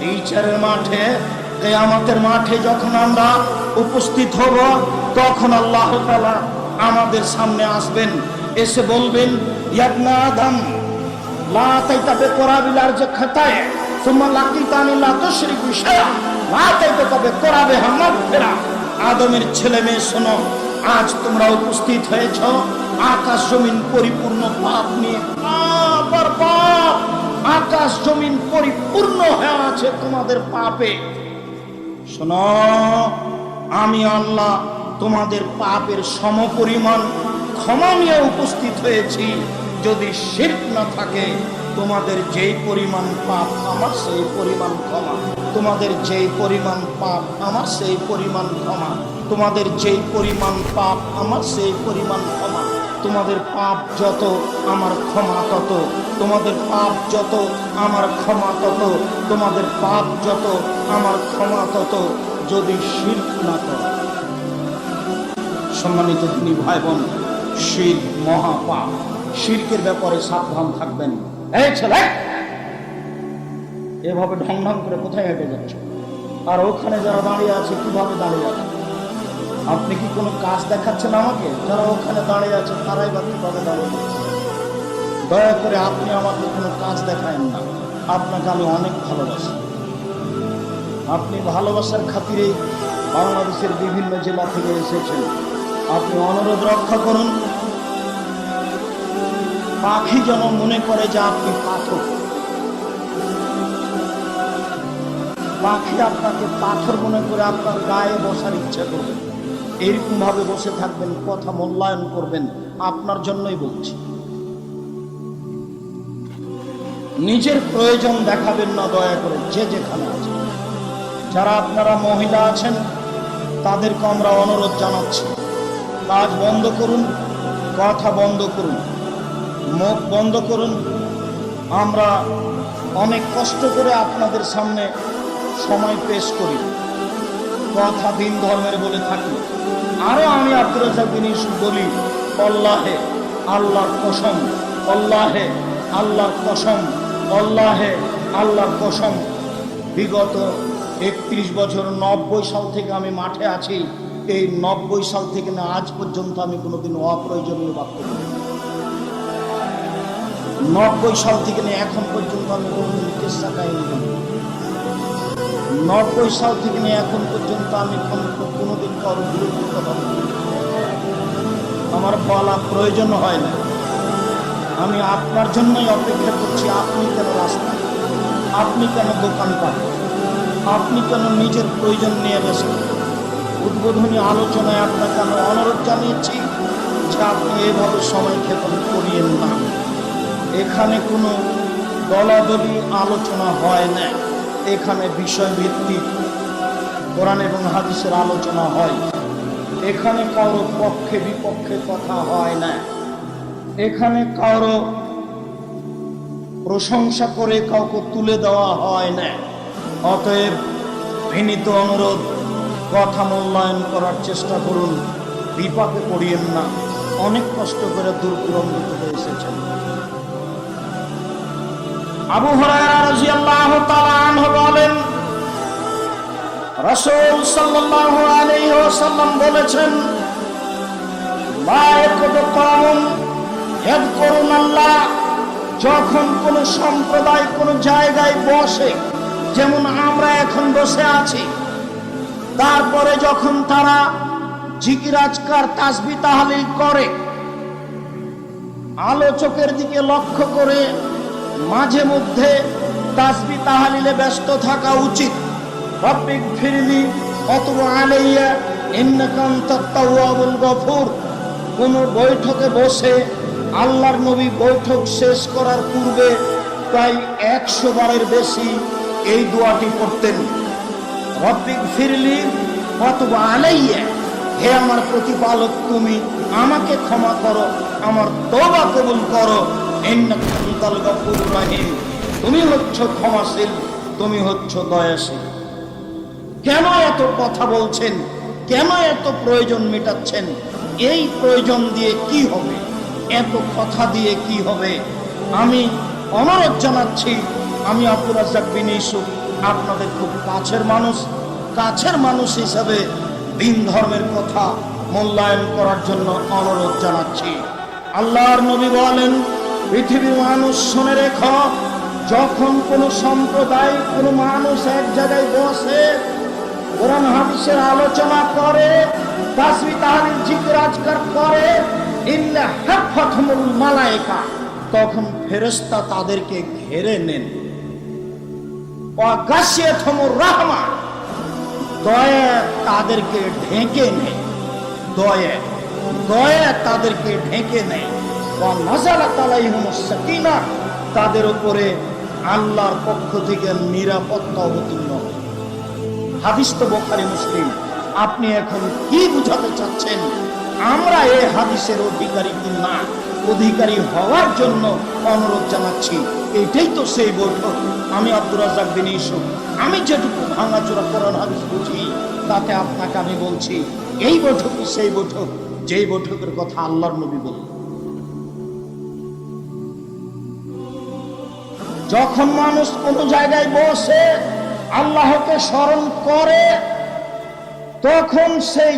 বিচারের মাঠে, কিয়ামতের মাঠে যখন আমরা উপস্থিত হব, তখন আল্লাহ তাআলা আমাদের সামনে আসবেন, এসে বলবেন, ইবনে আদম লা তাইতাবে কোরাবিল আরজে খাতায়ে সুম্মা লাকিতানি লা তুশরিকু শাইআ লা তাইতাবে কোরাবে হামাগফিরা। আদমের ছেলে মেয়ে শোনো, আজ তোমরা উপস্থিত হয়েছ আকাশ জমিন পরিপূর্ণ পাপ নিয়ে, পাপ আর পাপ, আকাশ জমিন পরিপূর্ণ হয়ে আছে তোমাদের পাপে। শোনো, আমি আল্লাহ তোমাদের পাপের সমপরিমাণ ক্ষমা নিয়ে উপস্থিত হয়েছি। যদি শিরক না থাকে, তোমাদের যেই পরিমাণ পাপ আমার সেই পরিমাণ ক্ষমা, তোমাদের যেই পরিমাণ পাপ আমার সেই পরিমাণ ক্ষমা, তোমাদের যেই পরিমাণ পাপ আমার সেই পরিমাণ ক্ষমা। তোমাদের পাপ যত আমার ক্ষমা তত, তোমাদের পাপ যত আমার ক্ষমা তত, তোমাদের পাপ যত আমার ক্ষমা তত, যদি শিরক না করে। সম্মানিত দিনী ভাই বোন, শিরক মহাপাপ, শিরকের ব্যাপারে সাবধান থাকবেন। এই ছেলে, এভাবে ঢং ঢং করে কোথায় হেঁটে যাচ্ছে? আর ওখানে যারা দাঁড়িয়ে আছে কিভাবে দাঁড়িয়ে আছে? আপনি কি কোনো কাজ দেখাচ্ছেন আমাকে? যারা ওখানে দাঁড়িয়ে আছে তারাই বা কিভাবে দাঁড়িয়ে আছে? দয়া করে আপনি আমাকে কোনো কাজ দেখায়েন না, আপনাকে আমি অনেক ভালোবাসি। আপনি ভালোবাসার খাতিরে বাংলাদেশের বিভিন্ন জেলা থেকে এসেছেন, আপনি অনুরোধ রক্ষা করুন। পাখি যেন মনে করে যে আপনি পাথর, পাখি আপনাকে পাথর মনে করে আপনার গায়ে বসার ইচ্ছা করবে, এরকম ভাবে বসে থাকবেন, কথা মূল্যায়ন করবেন। আপনার জন্যই বলছি, নিজের প্রয়োজন দেখাবেন না দয়া করে, যে যেখানে আছে। যারা আপনারা মহিলা আছেন তাদেরকে আমরা অনুরোধ জানাচ্ছি, কাজ বন্ধ করুন, কথা বন্ধ করুন, মুখ বন্ধ করুন। আমরা অনেক কষ্ট করে আপনাদের সামনে সময় পেশ করি, কথা দিন ধর্মের বলে থাকি। আরো আমি আব্দুর রাজ্জাক বিন ইউসুফ বলি, আল্লাহে আল্লাহর কসম, আল্লাহে আল্লাহর কসম, আল্লাহে আল্লাহর কসম, বিগত 31 বছর 90 সাল থেকে আমি মাঠে আছি। এই 90 সাল থেকে না আজ পর্যন্ত আমি কোনোদিন অপ্রয়োজনীয় বাক্য বলি। 90 সাল থেকে না এখন পর্যন্ত আমি কোনোদিন কেসা কাহিনী বলি। 90 সাল থেকে না এখন পর্যন্ত আমি কোনোদিন কারো বিরুদ্ধে কথা বলি। আমার বলা প্রয়োজন হয় না। আমি আপনার জন্যই অপেক্ষা করছি। আপনি কেন রাস্তায়, আপনি কেন দোকানপাট, আপনি কেন নিজের প্রয়োজন নিয়ে ব্যস্ত? উদ্বোধনী আলোচনায় আপনাকে আমি অনুরোধ জানিয়েছি যে আপনি এভাবে সময় ক্ষেপণ করিয়েন না। এখানে কোনো দলাদলি আলোচনা হয় না, এখানে বিষয়ভিত্তিক কোরআন এবং হাদিসের আলোচনা হয়। এখানে কারো পক্ষে বিপক্ষে কথা হয় না, এখানে কারো প্রশংসা করে কাউকে তুলে দেওয়া হয় না। অতএব বিনীত অনুরোধ, কথা মূল্যায়ন করার চেষ্টা করুন, বিপাকে পড়িয়েন না। অনেক কষ্ট করে দূর দূরান্ত থেকে এসেছেন। আবু হুরায়রা রাদিয়াল্লাহু তাআলা আনহু বলেন, রাসূল সাল্লাল্লাহু আলাইহি ওয়াসাল্লাম বলেছেন, লা ইয়াকুতু কওম ইয়াযকুরুনাল্লাহ, যখন কোন সম্প্রদায় কোন জায়গায় বসে, যেমন আমরা এখন বসে আছি, তারপরে যখন তারা জিকির আজকার তাসবিহ তাহলিল করে, আলোচকের দিকে লক্ষ্য করে মাঝে মধ্যে তাসবিহ তাহলিলে ব্যস্ত থাকা উচিত। রব্বিক ফিরলি অতবা আলাইয়া ইন্নাকা আনতাত তাওয়াবুল গফুর। কোন বৈঠকে বসে আল্লাহর নবী বৈঠক শেষ করার পূর্বে প্রায় 100 বারের বেশি এই দোয়াটি পড়তেন, রব্বিক ফিরলি অতবা আলাইয়া, হে আমার প্রতিপালক তুমি আমাকে ক্ষমা করো, আমার তওবা কবুল করো, ইন্নাকা আনতাল গফুরুর রহিম, তুমি হচ্ছ ক্ষমাশীল, তুমি হচ্ছ দয়াশীল। কেন এত কথা বলছেন, কেন এত প্রয়োজন মেটাচ্ছেন? এই প্রয়োজন দিয়ে কি হবে, এত কথা দিয়ে কি হবে? আমি অনুরোধ জানাচ্ছি, আমি আব্দুর রাজ্জাক বিন ইউসুফ আপনাদের খুব কাছের মানুষ হিসাবে দিন ধর্মের কথা মূল্যায়ন করার জন্য অনুরোধ জানাচ্ছি। আল্লাহর নবী বলেন, পৃথিবীর মানুষ শুনে রেখো, যখন কোন সম্প্রদায় কোন মানুষ এক জায়গায় বসে কোরআন হাদিসের আলোচনা করে, তাসবিহ তাহলিল জিকির আজকার করে, ইল্লা হাফাতহুমুল মালায়েকা, তখন ফেরেশতা তাদেরকে ঘিরে নেন। ওয়া গাশিয়াতহুমুর রাহমা, দয়া তাদেরকে ঢেকে নেয়, দয়া তাদেরকে ঢেকে নেয়। ওয়া নাযালাত আলাইহিমুস সাকিনা, তাদের উপরে আল্লাহর পক্ষ থেকে নিরাপত্তা অবতীর্ণ হয়। হাদিস তো বুখারী মুসলিম। আপনি এখন কি বুঝাতে চাচ্ছেন? আমরা এই হাদিসের অধিকারী কিনা? অধিকারী হওয়ার জন্য অনুরোধ জানাচ্ছি। এটাই তো সেই বৈঠক। আমি আব্দুর রাজ্জাক বিন ইউসুফ, আমি যেটুকু ভাঙাচোরা কোরআন হাদিস বুঝি, তাতে আপনাকে আমি বলছি, এই বৈঠকই সেই বৈঠক যেই বৈঠকের কথা আল্লাহর নবী বললেন। যখন মানুষ কোন জায়গায় বসে আল্লাহকে স্মরণ করে, তখন সেই